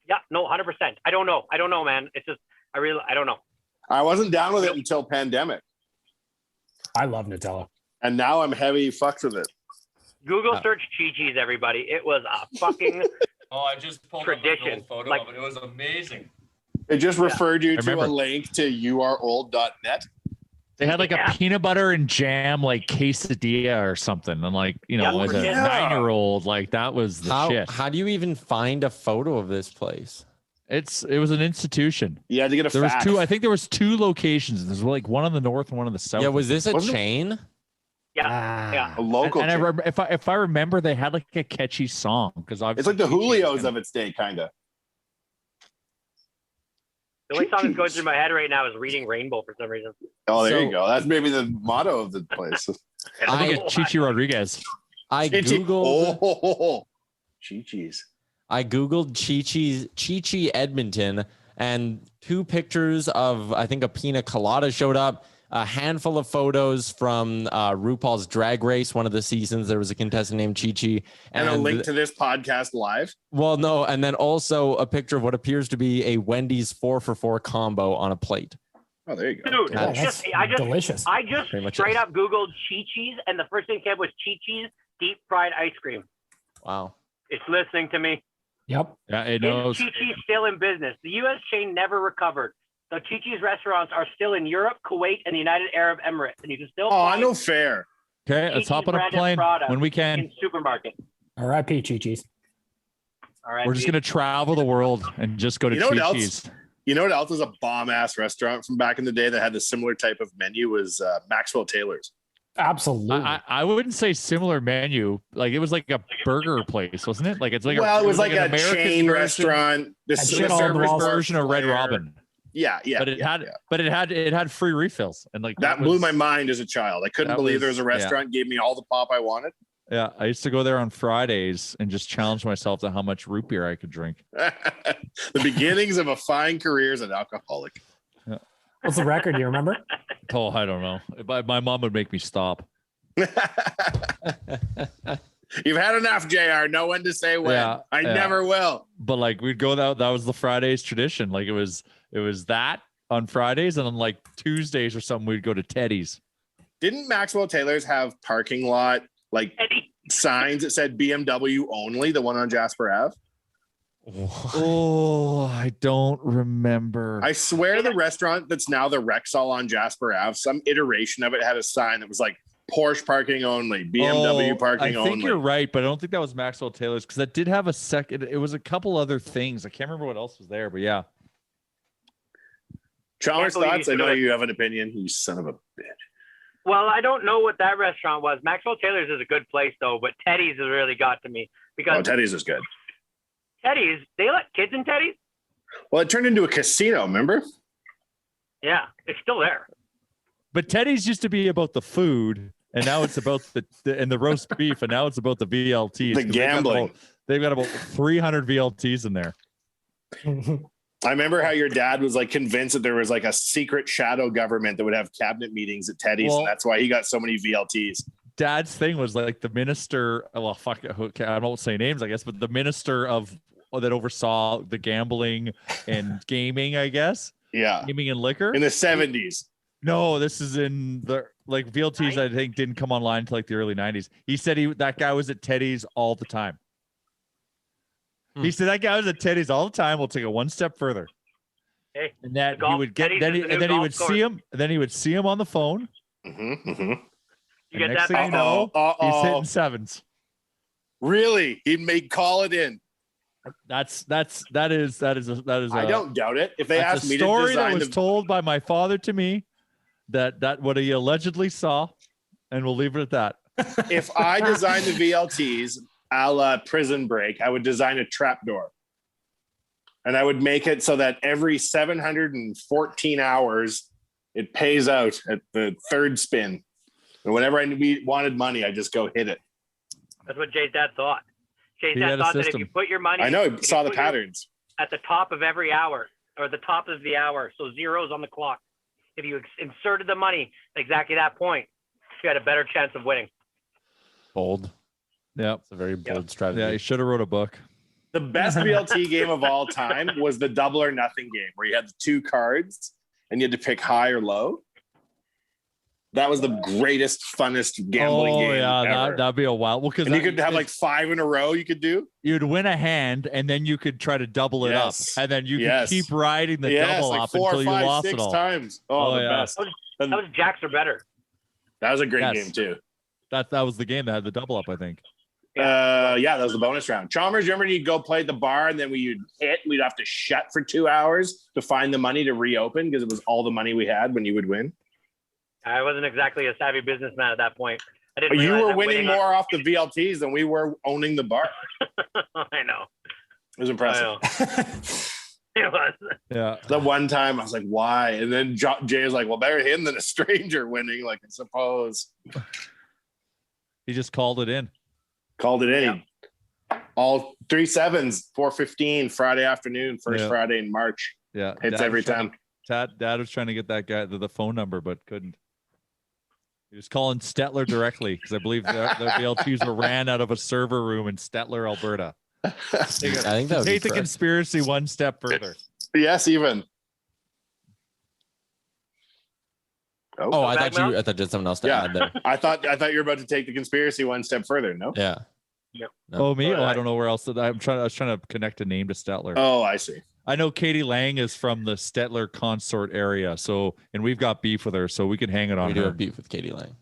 Yeah, no, 100%. I don't know, man. It's just, I don't know. I wasn't down with it until pandemic. I love Nutella. And now I'm heavy fucks with it. Google search Chi-Chi's, everybody. It was a fucking Oh, I just pulled tradition. up an old photo Like- of it. It was amazing. It just referred you to a remember. link to youareold.net. They had like Yeah. a peanut butter and jam like quesadilla or something, and like as a Yeah. 9-year-old, like that was the shit. How do you even find a photo of this place? It was an institution. You had to get a There was fax. two. I think there was 2 locations. There's like one in the north and one in the south. Yeah, was this a Wasn't it- chain? Yeah. A local And I chain. remember, if I remember, they had like a catchy song because It's like the Julios of its day, kind of. The only song that's going Chi-Chi's. through my head right now is Reading Rainbow for some reason. Oh, there So- you go. That's maybe the motto of the place. I think it's Chichi Rodriguez. I Chi-Chi. googled Chi-Chi's. I googled Chi-Chi Edmonton, and 2 pictures of I think a pina colada showed up. A handful of photos from RuPaul's Drag Race, one of the seasons. There was a contestant named Chi-Chi. And a link to this podcast live. Well, no, and then also a picture of what appears to be a Wendy's 4-for-4 combo on a plate. Oh, there you go. Dude, Yeah, just, that's I just delicious. I just Pretty much straight is. up Googled Chi-Chi's, and the first thing that came up was Chi-Chi's deep fried ice cream. Wow. It's listening to me. Yep. Yeah, it Is knows. Chi-Chi's still in business? The U.S. chain never recovered. The Chi-Chi's restaurants are still in Europe, Kuwait, and the United Arab Emirates, and you can still Oh, I find know fair. Okay, let's Chi-Chi's hop on a branded plane product when we can. in supermarket. R.I.P. Chi-Chi's. All right, We're just gonna travel the world and just go to You know what else? Chi-Chi's. You know what else is a bomb ass restaurant from back in the day that had a similar type of menu was Maxwell Taylor's. Absolutely. I wouldn't say similar menu. Like it was like a burger place, wasn't it? Like it's like Well, it was like an a American chain version- restaurant. That shit all service involved version of Red Flair. Robin. Yeah, yeah. But it yeah, had yeah. but it had free refills and like That blew my mind as a child. I couldn't that believe was- there was a restaurant gave me all the pop I wanted. Yeah, I used to go there on Fridays and just challenge myself to how much root beer I could drink. The beginnings of a fine career as an alcoholic. What's the record? Do you remember? Oh, I don't know. My mom would make me stop. You've had enough, JR. No one to say when. Yeah, I yeah. never will. But like we'd go that was the Fridays tradition. Like it was that on Fridays, and on like Tuesdays or something we'd go to Teddy's. Didn't Maxwell Taylor's have parking lot like Eddie, signs that said BMW only, the one on Jasper Ave? Oh, I don't remember. I swear the restaurant that's now the Rexall on Jasper Ave, some iteration of it had a sign that was like Porsche parking only, BMW parking I think only. you're right, but I don't think that was Maxwell Taylor's because that did have a second. It was a couple other things. I can't remember what else was there, but yeah. Chalmers Can't believe thoughts? you I know do it. you have an opinion. You son of a bitch. well, I don't know what that restaurant was. Maxwell Taylor's is a good place though, but Teddy's has really got to me because Oh, Teddy's is good. Teddy's, they let kids in Teddy's. Well, it turned into a casino, remember? Yeah, it's still there. But Teddy's used to be about the food, and now it's about the roast beef, and now it's about the VLTs. The gambling. They've got about 300 VLTs in there. I remember how your dad was like convinced that there was like a secret shadow government that would have cabinet meetings at Teddy's, and that's why he got so many VLTs. Dad's thing was like the minister. Well, fuck, okay, I won't say names, I guess, but the minister that oversaw the gambling and gaming, I guess. Yeah, gaming and liquor in the 70s. No, this is in the like VLTs. I think didn't come online until like the early 90s. He said that guy was at Teddy's all the time. He said that guy was at Teddy's all the time. We'll take it one step further. Hey, and that he would get, then he would see him. Then he would see him on the phone. You get next that? thing you know, he's hitting sevens. Really? He'd call it in. That is. I don't doubt it. If they asked me to story design that was told by my father to me, that what he allegedly saw, and we'll leave it at that. If I designed the VLTs a la Prison Break, I would design a trapdoor. And I would make it so that every 714 hours, it pays out at the third spin. And whenever I wanted money, I just go hit it. That's what Jay's dad thought. Jay's dad thought that if you put your money... I know, he saw the patterns. At the top of every hour, or the top of the hour, so zeros on the clock. If you inserted the money at exactly that point, you had a better chance of winning. Bold. Yeah. It's a very bold strategy. Yeah, he should have wrote a book. The best VLT game of all time was the double or nothing game, where you had the two cards and you had to pick high or low. That was the greatest, funnest gambling game ever. That'd be a wild. Well, because you could have like 5 in a row. You could do. You'd win a hand, and then you could try to double it up, and then you could keep riding the double like up 4, until 5, you lost 6 it all. times. Oh, the best. That was jacks are better. That was a great game too. That was the game that had the double up, I think. That was the bonus round. Chalmers, remember you'd go play at the bar, and then we'd have to shut for 2 hours to find the money to reopen because it was all the money we had when you would win. I wasn't exactly a savvy businessman at that point. I didn't. You were winning more off the VLTs than we were owning the bar. I know. It was impressive. It was. Yeah. The one time I was like, why? And then Jay was like, well, better him than a stranger winning, like I suppose. He just called it in. Called it in. Yeah. All 3 sevens, 4:15 Friday afternoon, first Friday in March. Yeah. Hits every time. Dad was trying to get that guy the phone number, but couldn't. He was calling Stettler directly because I believe the VLTs were ran out of a server room in Stettler, Alberta. I think that would take be the conspiracy one step further. Yes, even. Oh, I thought just someone else to add there. I thought you were about to take the conspiracy one step further. No. Yeah. Yep. No. Oh, me? I don't know where else. I was trying to connect a name to Stettler. Oh, I see. I know Katie Lang is from the Stettler consort area, and we've got beef with her, so we can hang it on her. We do have beef with Katie Lang.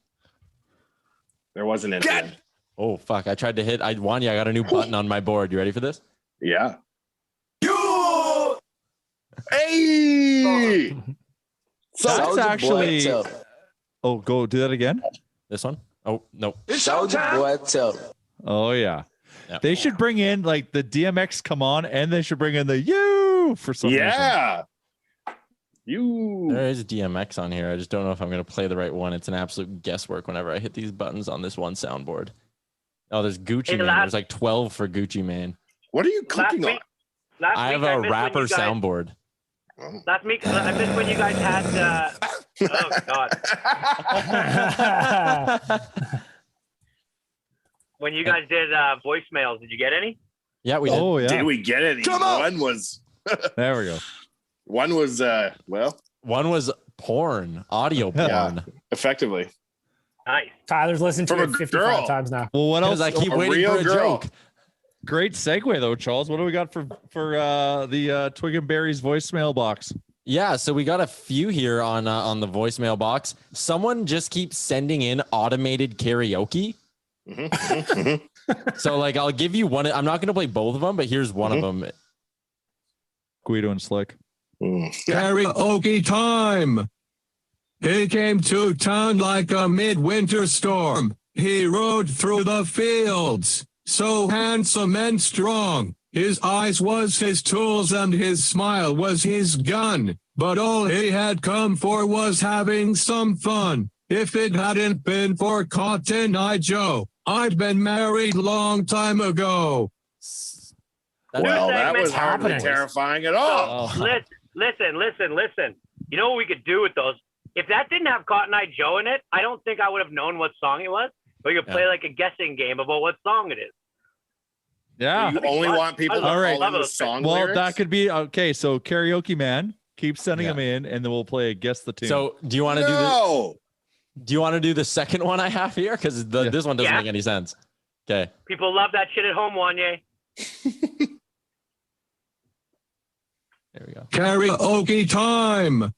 There was an incident. Oh, fuck. I tried to hit. I got a new button on my board. You ready for this? Yeah. Hey! So that's actually... Oh, go do that again? This one? Oh, no. Oh, yeah. Yep. They should bring in like the DMX come on, and they should bring in the you for some reason. You. There is DMX on here. I just don't know if I'm going to play the right one. It's an absolute guesswork whenever I hit these buttons on this one soundboard. Oh, there's Gucci Man. There's like 12 for Gucci Man. What are you clicking on? I have a rapper soundboard. Last week, I missed when you guys had. Oh God. When you guys did voicemails, did you get any? Yeah, we did. Oh, yeah. Did we get any? One was. There we go. One was one was porn, audio porn. Yeah, effectively. Nice. Tyler's listened to it 55 times now. Well, what else? I keep waiting for a joke. Great segue though, Charles. What do we got for the Twig and Berry's voicemail box? Yeah, so we got a few here on the voicemail box. Someone just keeps sending in automated karaoke. So like I'll give you one. I'm not going to play both of them, but here's one of them. Guido and Slick. Karaoke time. He came to town like a midwinter storm. He rode through the fields, so handsome and strong. His eyes was his tools and his smile was his gun. But all he had come for was having some fun. If it hadn't been for Cotton Eye Joe, I'd been married long time ago. Well, that was hardly happening. terrifying at all. Listen. You know what we could do with those? If that didn't have Cotton Eye Joe in it, I don't think I would have known what song it was. But you could play like a guessing game about what song it is. Yeah. You only want people to All right. call in the song Well, lyrics? that could be okay. So karaoke man, keep sending them in, and then we'll play a guess the tune. So do you want to do you want to do the second one I have here? Because this one doesn't make any sense. Okay. People love that shit at home, Wanye. There we go. Karaoke time.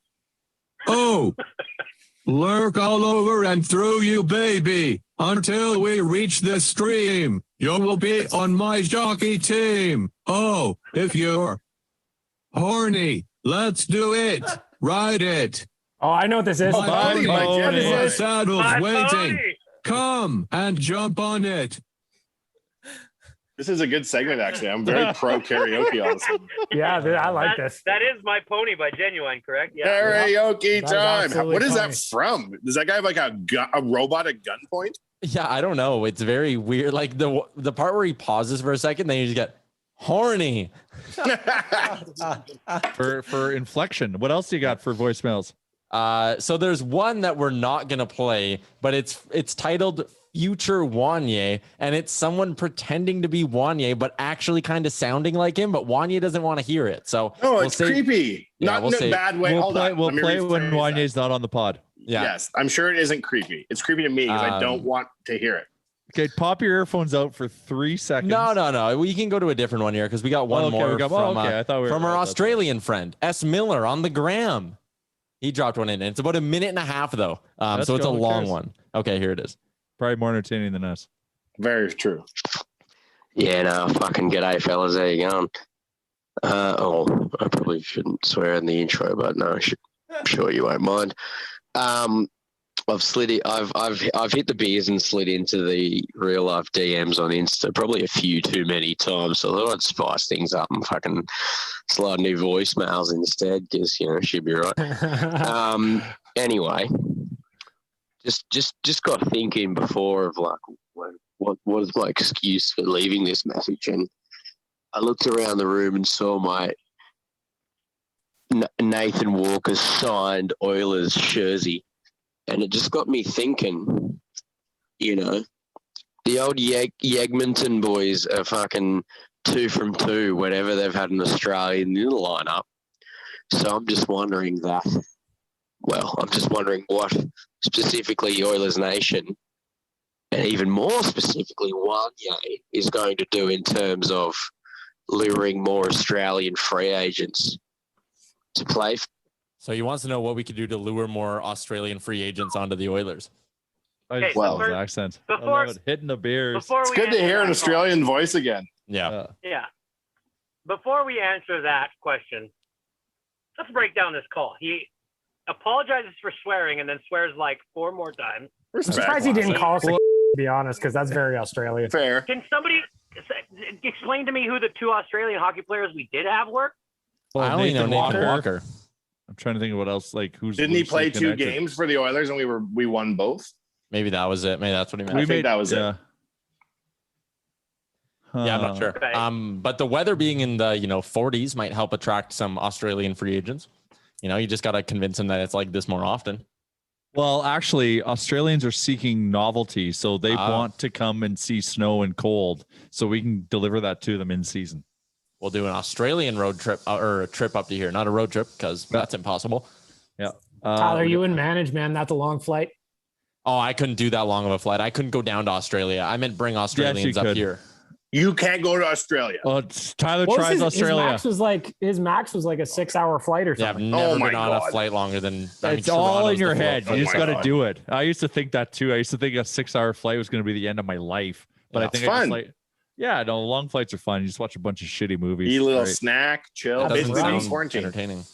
Oh, lurk all over and through you, baby, until we reach the stream. You will be on my jockey team. Oh, if you're horny, let's do it. Ride it. Oh, I know what this is. My saddle's My waiting. pony. Come and jump on it. This is a good segment, actually. I'm very pro karaoke, honestly. Yeah, I like this. That is My Pony by Genuine, correct? Yeah. Karaoke That's time. absolutely What is funny. that from? Does that guy have like a robot at gunpoint? Yeah, I don't know. It's very weird. Like the part where he pauses for a second, then you just get horny. for inflection. What else do you got for voicemails? So there's one that we're not gonna play, but it's titled Future Wanye, and it's someone pretending to be Wanye, but actually kind of sounding like him, but Wanye doesn't want to hear it. So it's creepy. Yeah, Not we'll in a say- bad way. We'll play it when Wanye's not on the pod. Yeah. Yes, I'm sure it isn't creepy. It's creepy to me because I don't want to hear it. Okay, pop your earphones out for 3 seconds. No. We can go to a different one here because we got one more I thought we were from our Australian friend S. Miller on the gram. He dropped one in, and it's about a minute and a half though. So it's a long one. Okay, here it is. Probably more entertaining than us. Very true. Yeah, no, fucking g'day, fellas. How you going? I probably shouldn't swear in the intro, but no, I'm sure you won't mind. I've hit the beers and slid into the real life DMs on Insta probably a few too many times. So I thought I'd spice things up and fucking slide new voicemails instead, because she'd be right. Anyway, just got thinking before of like what is my excuse for leaving this message, and I looked around the room and saw my Nathan Walker's signed Oilers jersey. And it just got me thinking, the old Edmonton boys are fucking 2 from 2 whenever they've had an Australian in the lineup. So I'm just wondering what specifically Oilers Nation, and even more specifically Wanye, is going to do in terms of luring more Australian free agents to play. So he wants to know what we could do to lure more Australian free agents onto the Oilers. I just love his accent. I love it. Hitting the beers. It's good to hear an Australian voice again. Yeah. Yeah. Before we answer that question, let's break down this call. He apologizes for swearing and then swears like 4 more times. I'm surprised he didn't call us to be honest, because that's very Australian. Fair. Can somebody explain to me who the 2 Australian hockey players we did have were? Well, I only know Nathan Walker. I'm trying to think of what else. Like who's Didn't he play 2 connected? games for the Oilers and we won both? Maybe that was it. Maybe that's what he meant. I think that was it. Yeah, I'm not sure. Okay. But the weather being in the 40s might help attract some Australian free agents. You just got to convince them that it's like this more often. Well, actually, Australians are seeking novelty, so they want to come and see snow and cold, so we can deliver that to them in season. We'll do an Australian road trip or a trip up to here, not a road trip because that's impossible. Yeah. Tyler, you in manage, man. That's a long flight. Oh, I couldn't do that long of a flight. I couldn't go down to Australia. I meant bring Australians up here. You can't go to Australia. Well, Tyler tries Australia. His max was like a 6-hour flight or Yeah, I've something. never been on a flight longer than. It's all in your head. You just got to God. do it. I used to think that too. I used to think a 6-hour flight was going to be the end of my life, but I think It's fun. long flights are fun. You just watch a bunch of shitty movies. Eat a little right? snack, chill. That doesn't Basically, sound quarantine. entertaining.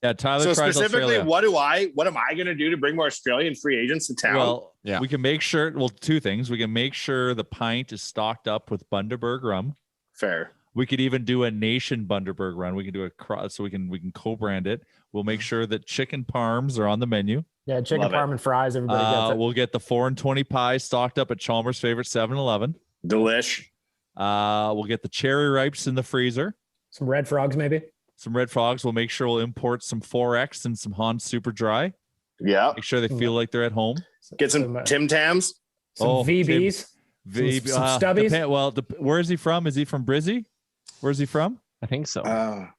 Yeah, Tyler So tries specifically, Australia. what am I going to do to bring more Australian free agents to town? Well, Yeah. we can make sure. Well, 2 things. We can make sure the pint is stocked up with Bundaberg rum. Fair. We could even do a nation Bundaberg run. We can do a cross, so we can co-brand it. We'll make sure that chicken parms are on the menu. Yeah, chicken parm and fries. Everybody gets it. We'll get the 4 and 20 pie stocked up at Chalmers' favorite 7-Eleven. Delish. We'll get the cherry ripes in the freezer. Some red frogs, maybe. Some red frogs. We'll make sure we'll import some 4X and some Hans Super Dry. Yeah. Make sure they feel like they're at home. Get some Tim Tams. Some VBs. Some stubbies. Where is he from? Is he from Brizzy? Where's he from? I think so.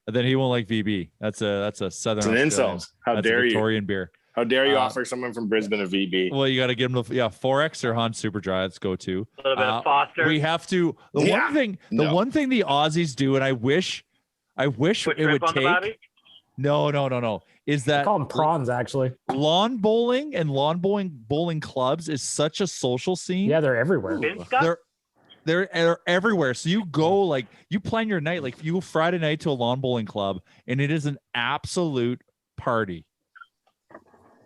Then he won't like VB. That's a Southern. It's an insult. How That's dare a you? Victorian beer. How dare you offer someone from Brisbane a VB? Well, you got to give them 4X or Hans Super Dry. Let's go to. A little bit of Foster. We have to. The one thing the Aussies do, and I wish it would take. No. Is that I call them prawns, actually. Lawn bowling and bowling clubs is such a social scene. Yeah, they're everywhere. They're everywhere. So you go you plan your night, like you go Friday night to a lawn bowling club, and it is an absolute party.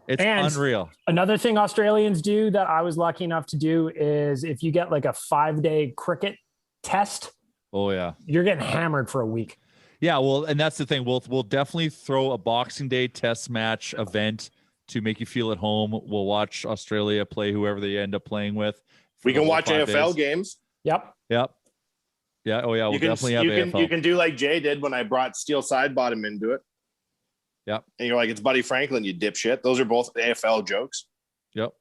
It's unreal. Another thing Australians do that I was lucky enough to do is if you get like a 5-day cricket test. Oh yeah, you're getting hammered for a week. Yeah, well, and that's the thing. We'll definitely throw a Boxing Day test match event to make you feel at home. We'll watch Australia play whoever they end up playing with. We can watch AFL games. Yep. Yeah. Oh yeah. We'll definitely have AFL. You can do like Jay did when I brought Steel Side Bottom into it. Yep. And you're like, it's Buddy Franklin, you dipshit. Those are both AFL jokes. Yep.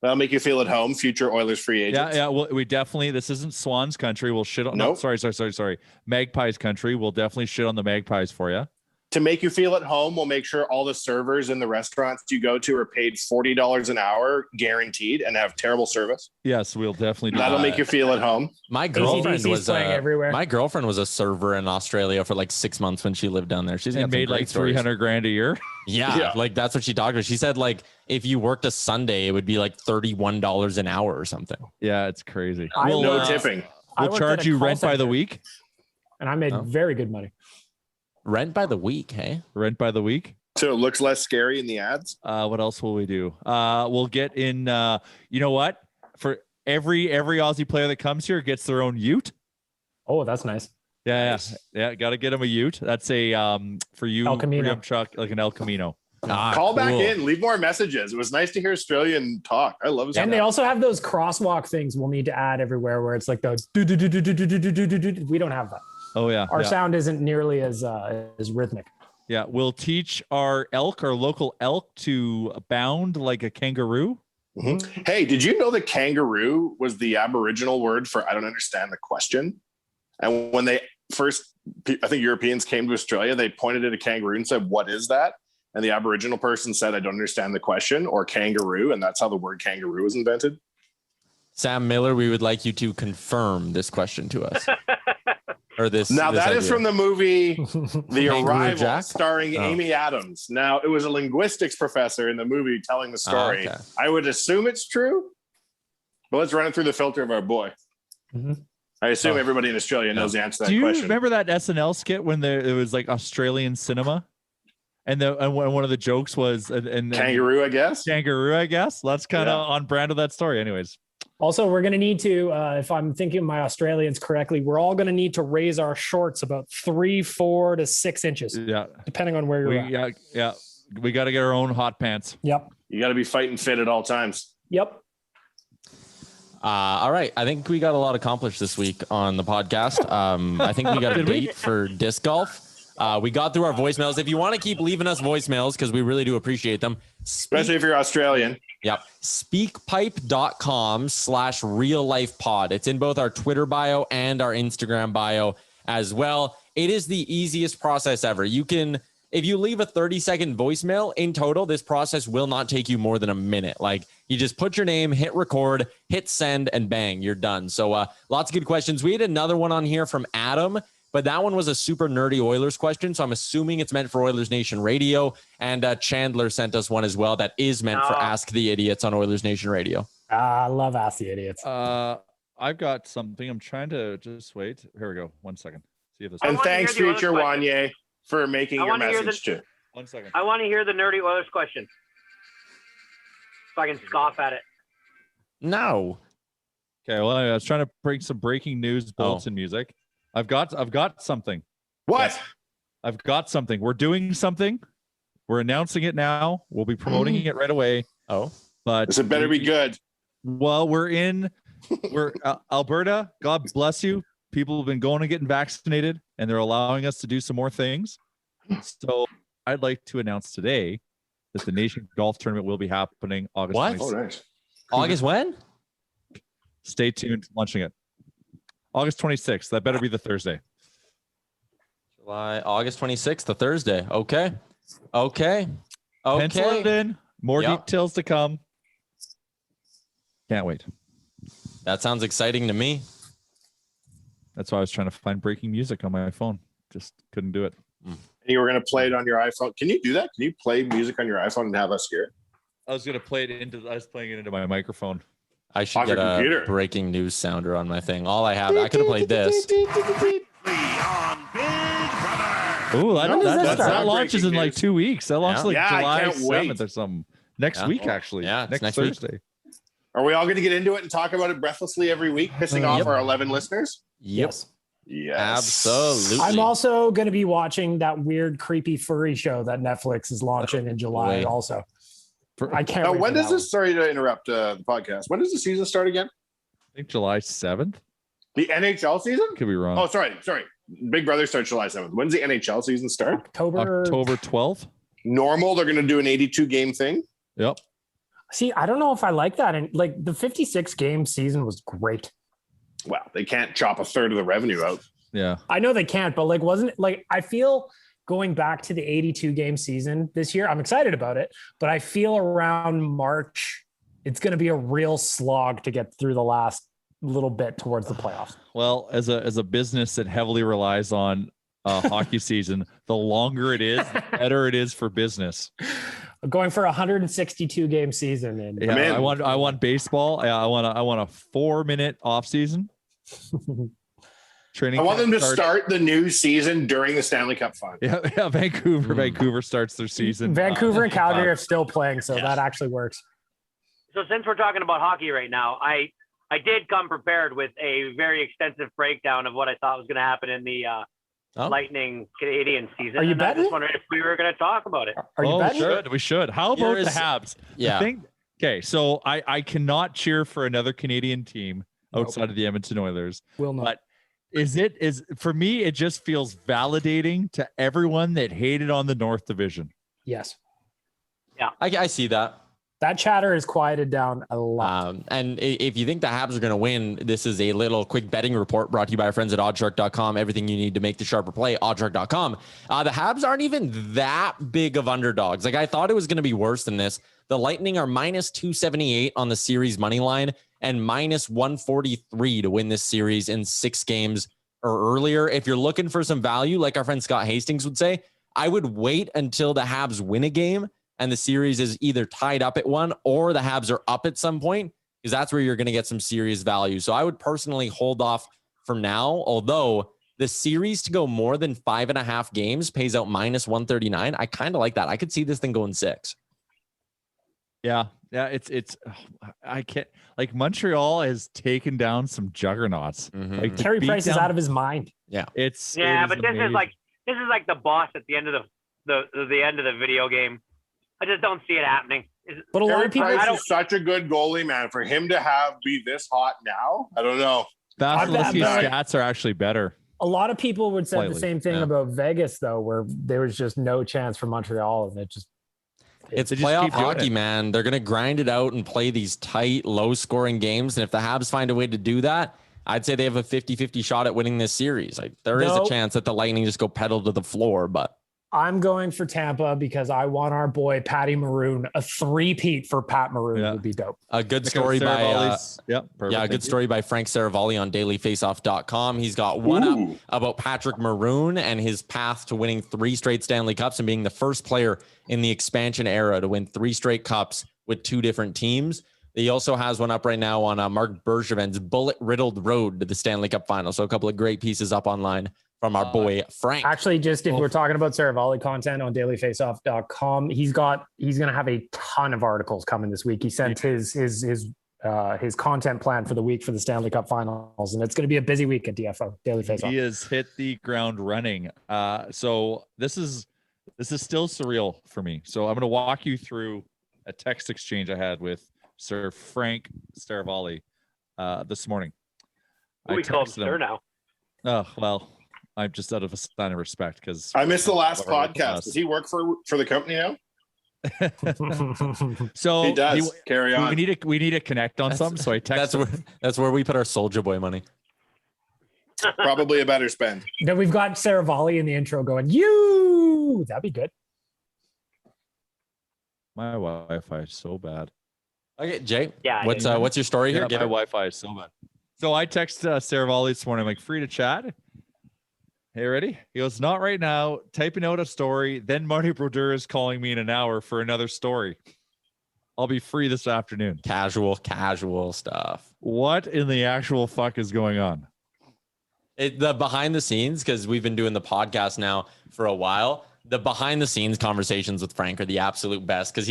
That'll make you feel at home. Future Oilers free agents. Yeah. Well, we definitely. This isn't Swans country. We'll shit on. Nope. No, sorry. Magpies country. We'll definitely shit on the Magpies for you. To make you feel at home, we'll make sure all the servers in the restaurants you go to are paid $40 an hour, guaranteed, and have terrible service. Yes, we'll definitely do That'll that. make you feel at home. My girlfriend was everywhere. My girlfriend was a server in Australia for like 6 months when she lived down there. She's made like $300,000 a year. Yeah, like that's what she talked about. She said like if you worked a Sunday, it would be like $31 an hour or something. Yeah, it's crazy. No tipping. We'll charge you rent by the week, and I made very good money. Rent by the week, hey? Rent by the week. So it looks less scary in the ads. What else will we do? We'll get in. You know what? For every Aussie player that comes here gets their own ute. Oh, that's nice. Yeah. Got to get them a ute. That's a for you, El Camino. Chuck, like an El Camino. Call back in. Leave more messages. It was nice to hear Australian talk. I love it. And they also have those crosswalk things we'll need to add everywhere where it's like the we don't have that. Oh yeah. Our sound isn't nearly as rhythmic. Yeah, we'll teach our local elk to bound like a kangaroo. Mm-hmm. Hey, did you know that kangaroo was the Aboriginal word for I don't understand the question? And when they first, I think Europeans came to Australia, they pointed at a kangaroo and said, "What is that?" And the Aboriginal person said, "I don't understand the question," or kangaroo. And that's how the word kangaroo was invented. Sam Miller, we would like you to confirm this question to us. Or this. Now this that idea. is from the movie The Kangaroo Arrival, Jack? starring Amy Adams. Now it was a linguistics professor in the movie telling the story. Okay. I would assume it's true, but let's run it through the filter of our boy. Mm-hmm. I assume everybody in Australia knows the answer to that Do you question. remember that SNL skit when it was like Australian cinema, and one of the jokes was and kangaroo, I guess. Kangaroo, I guess. That's kind of on brand of that story, anyways. Also, we're going to need to, if I'm thinking of my Australians correctly, we're all going to need to raise our shorts about 3, 4 to 6 inches. Yeah. Depending on where you're at. Yeah. We got to get our own hot pants. Yep. You got to be fighting fit at all times. Yep. All right. I think we got a lot accomplished this week on the podcast. I think we got a date for disc golf. We got through our voicemails. If you want to keep leaving us voicemails, because we really do appreciate them. Especially if you're Australian. Yep. Speakpipe.com/reallifepod. It's in both our Twitter bio and our Instagram bio as well. It is the easiest process ever. You can, if you leave a 30-second voicemail in total, this process will not take you more than a minute. Like you just put your name, hit record, hit send, and bang, you're done. So lots of good questions. We had another one on here from Adam, but that one was a super nerdy Oilers question. So I'm assuming it's meant for Oilers Nation Radio. And Chandler sent us one as well that is meant for Ask the Idiots on Oilers Nation Radio. I love Ask the Idiots. I've got something. I'm trying to just wait. Here we go. 1 second. See if this. And thanks, future Wanye, for making your message too. 1 second. I want to hear the nerdy Oilers question, so I can scoff at it. No. Okay. Well, I was trying to bring some breaking news bulletin music. I've got something. What? I've got something. We're doing something. We're announcing it now. We'll be promoting it right away. Oh, but it better be good. Well, we're Alberta. God bless you. People have been going and getting vaccinated, and they're allowing us to do some more things. So I'd like to announce today that the Nation Golf Tournament will be happening August 26th. Oh, nice. August when? Stay tuned. Launching it August 26th. That better be the Thursday. August 26th, the Thursday. Okay. Pencil it in. More details to come. Can't wait. That sounds exciting to me. That's why I was trying to find breaking music on my phone. Just couldn't do it. And you were going to play it on your iPhone. Can you do that? Can you play music on your iPhone and have us hear it? I was playing it into my microphone. I should get a breaking news sounder on my thing. All I have, I could have played this. Ooh, that launches in like 2 weeks. That launches like July 7th or something. Next week, actually. Yeah, next Thursday. Week. Are we all going to get into it and talk about it breathlessly every week, pissing off our 11 listeners? Yes. Absolutely. I'm also going to be watching that weird, creepy, furry show that Netflix is launching in July. Also, I can't. When does this? Sorry to interrupt the podcast. When does the season start again? I think July 7th. The NHL season? Could be wrong. Oh, sorry. Big Brother starts July 7th. When's the NHL season start? October 12th. Normal. They're going to do an 82 game thing. Yep. See, I don't know if I like that. And like the 56 game season was great. Well, they can't chop a third of the revenue out. Yeah. I know they can't, but like, wasn't it like, I feel going back to the 82 game season this year, I'm excited about it, but I feel around March, it's going to be a real slog to get through the last little bit towards the playoffs. Well, as a business that heavily relies on hockey season, the longer it is, the better it is for business. Going for a 162 game season. And I want baseball. I want a 4-minute off season. Training. I want them to start the new season during the Stanley Cup final. Yeah. Vancouver starts their season. Vancouver and Calgary are still playing, so that actually works. So since we're talking about hockey right now, I did come prepared with a very extensive breakdown of what I thought was going to happen in the Lightning Canadian season. Are you betting? I just wondered if we were going to talk about it. Are you betting? We should. How about the Habs? Yeah. Okay, so I cannot cheer for another Canadian team outside of the Edmonton Oilers. Will not. But is for me, it just feels validating to everyone that hated on the North Division. Yes. Yeah. I see that. That chatter is quieted down a lot. And if you think the Habs are going to win, this is a little quick betting report brought to you by our friends at oddshark.com. Everything you need to make the sharper play, oddshark.com. The Habs aren't even that big of underdogs. Like I thought it was going to be worse than this. The Lightning are minus 278 on the series money line and minus 143 to win this series in 6 games or earlier. If you're looking for some value, like our friend Scott Hastings would say, I would wait until the Habs win a game and the series is either tied up at 1 or the Habs are up at some point, because that's where you're going to get some serious value. So I would personally hold off from now, although the series to go more than 5.5 games pays out minus 139. I kind of like that. I could see this thing going 6. Yeah. It's I can't, like, Montreal has taken down some juggernauts. Mm-hmm. Like Carey Price is out of his mind. Yeah. But this is like the boss at the end of the end of the video game. I just don't see it happening. But a lot of people, Price is such a good goalie, man. For him to be this hot now, I don't know. Vasilevsky's stats are actually better. A lot of people would say the same thing yeah. about Vegas, though, where there was just no chance for Montreal, and it's playoff hockey, man. They're going to grind it out and play these tight, low-scoring games. And if the Habs find a way to do that, I'd say they have a 50-50 shot at winning this series. Like there is a chance that the Lightning just go pedal to the floor, but I'm going for Tampa because I want our boy Patty Maroon. A 3-peat for Pat Maroon would be dope. A good story by a good story by Frank Saravalli on dailyfaceoff.com. He's got one up about Patrick Maroon and his path to winning 3 straight Stanley Cups and being the first player in the expansion era to win 3 straight cups with 2 different teams. He also has one up right now on Mark Bergevin's bullet-riddled road to the Stanley Cup final. So a couple of great pieces up online from our boy Frank. Actually, just if we're talking about Saravalli content on dailyfaceoff.com, he's going to have a ton of articles coming this week. He sent his his content plan for the week for the Stanley Cup Finals, and it's going to be a busy week at DFO Daily Faceoff. He has hit the ground running. So this is still surreal for me. So I'm going to walk you through a text exchange I had with Sir Frank Staravalli this morning. We call him Sir now. Oh, well, I'm just out of a sign of respect because I missed the last podcast. Does he work for the company now? So he does. Carry on. We need to connect on something. So I text. That's where we put our Soldier Boy money. Probably a better spend. Then we've got Sarah Volley in the intro going, you, that'd be good. My Wi-Fi is so bad. Okay, Jay. Yeah. What's your story here? My Wi-Fi is so bad. So I text Sarah Volley this morning. I'm like, free to chat. Hey, ready? He goes, not right now. Typing out a story. Then Marty Brodeur is calling me in an hour for another story. I'll be free this afternoon. Casual stuff. What in the actual fuck is going on? The behind the scenes, because we've been doing the podcast now for a while. The behind the scenes conversations with Frank are the absolute best because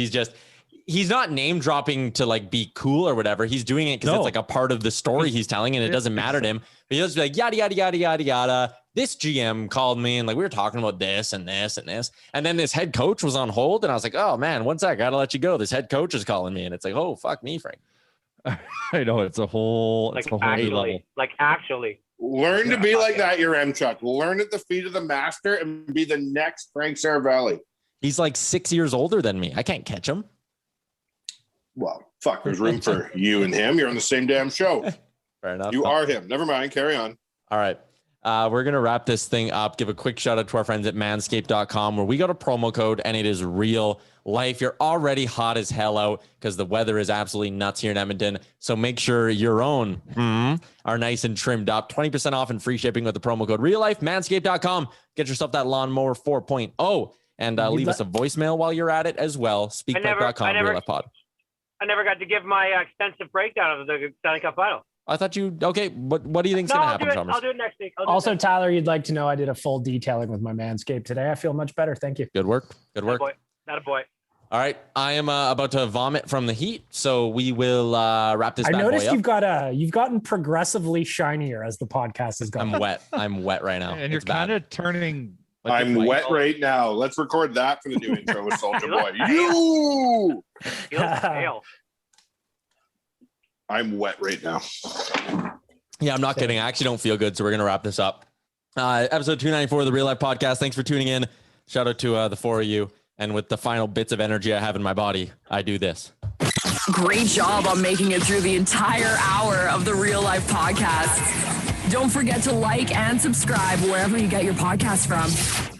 he's not name dropping to like be cool or whatever. He's doing it because it's like a part of the story he's telling, and it doesn't matter to him. But he'll just be like, yada, yada, yada, yada, yada. This GM called me and like, we were talking about this and this and this. And then this head coach was on hold. And I was like, oh man, one sec, I gotta let you go. This head coach is calling me. And it's like, oh, fuck me, Frank. I know it's a whole, like, it's a whole new level. Actually. Learn to be like that, your M-Chuck. Learn at the feet of the master and be the next Frank Saravalli. He's like 6 years older than me. I can't catch him. Well, fuck, there's room for you and him. You're on the same damn show. Fair enough. You are him. Never mind. Carry on. All right. We're going to wrap this thing up. Give a quick shout out to our friends at manscaped.com where we got a promo code and it is real life. You're already hot as hell out because the weather is absolutely nuts here in Edmonton. So make sure your own are nice and trimmed up. 20% off and free shipping with the promo code real life. Manscaped.com. Get yourself that lawnmower 4.0 and leave us a voicemail while you're at it as well. Speakpipe.com. Real Life Pod. I never got to give my extensive breakdown of the Stanley Cup final. I thought you, okay, what do you think's going to happen, Chalmers? I'll do it next week. Also, Tyler, you'd like to know I did a full detailing with my Manscaped today. I feel much better. Thank you. Good work. Good work. Not a boy. All right. I am about to vomit from the heat, so we will wrap this bad boy up. I noticed you've gotten progressively shinier as the podcast has gone. I'm wet. I'm wet right now. And you're kind of turning. Like I'm wet right now. Let's record that for the new intro with Soldier Boy. You! I'm wet right now. Yeah, I'm not kidding. I actually don't feel good, so we're going to wrap this up. Episode 294 of the Real Life Podcast. Thanks for tuning in. Shout out to the four of you. And with the final bits of energy I have in my body, I do this. Great job on making it through the entire hour of the Real Life Podcast. Don't forget to like and subscribe wherever you get your podcast from.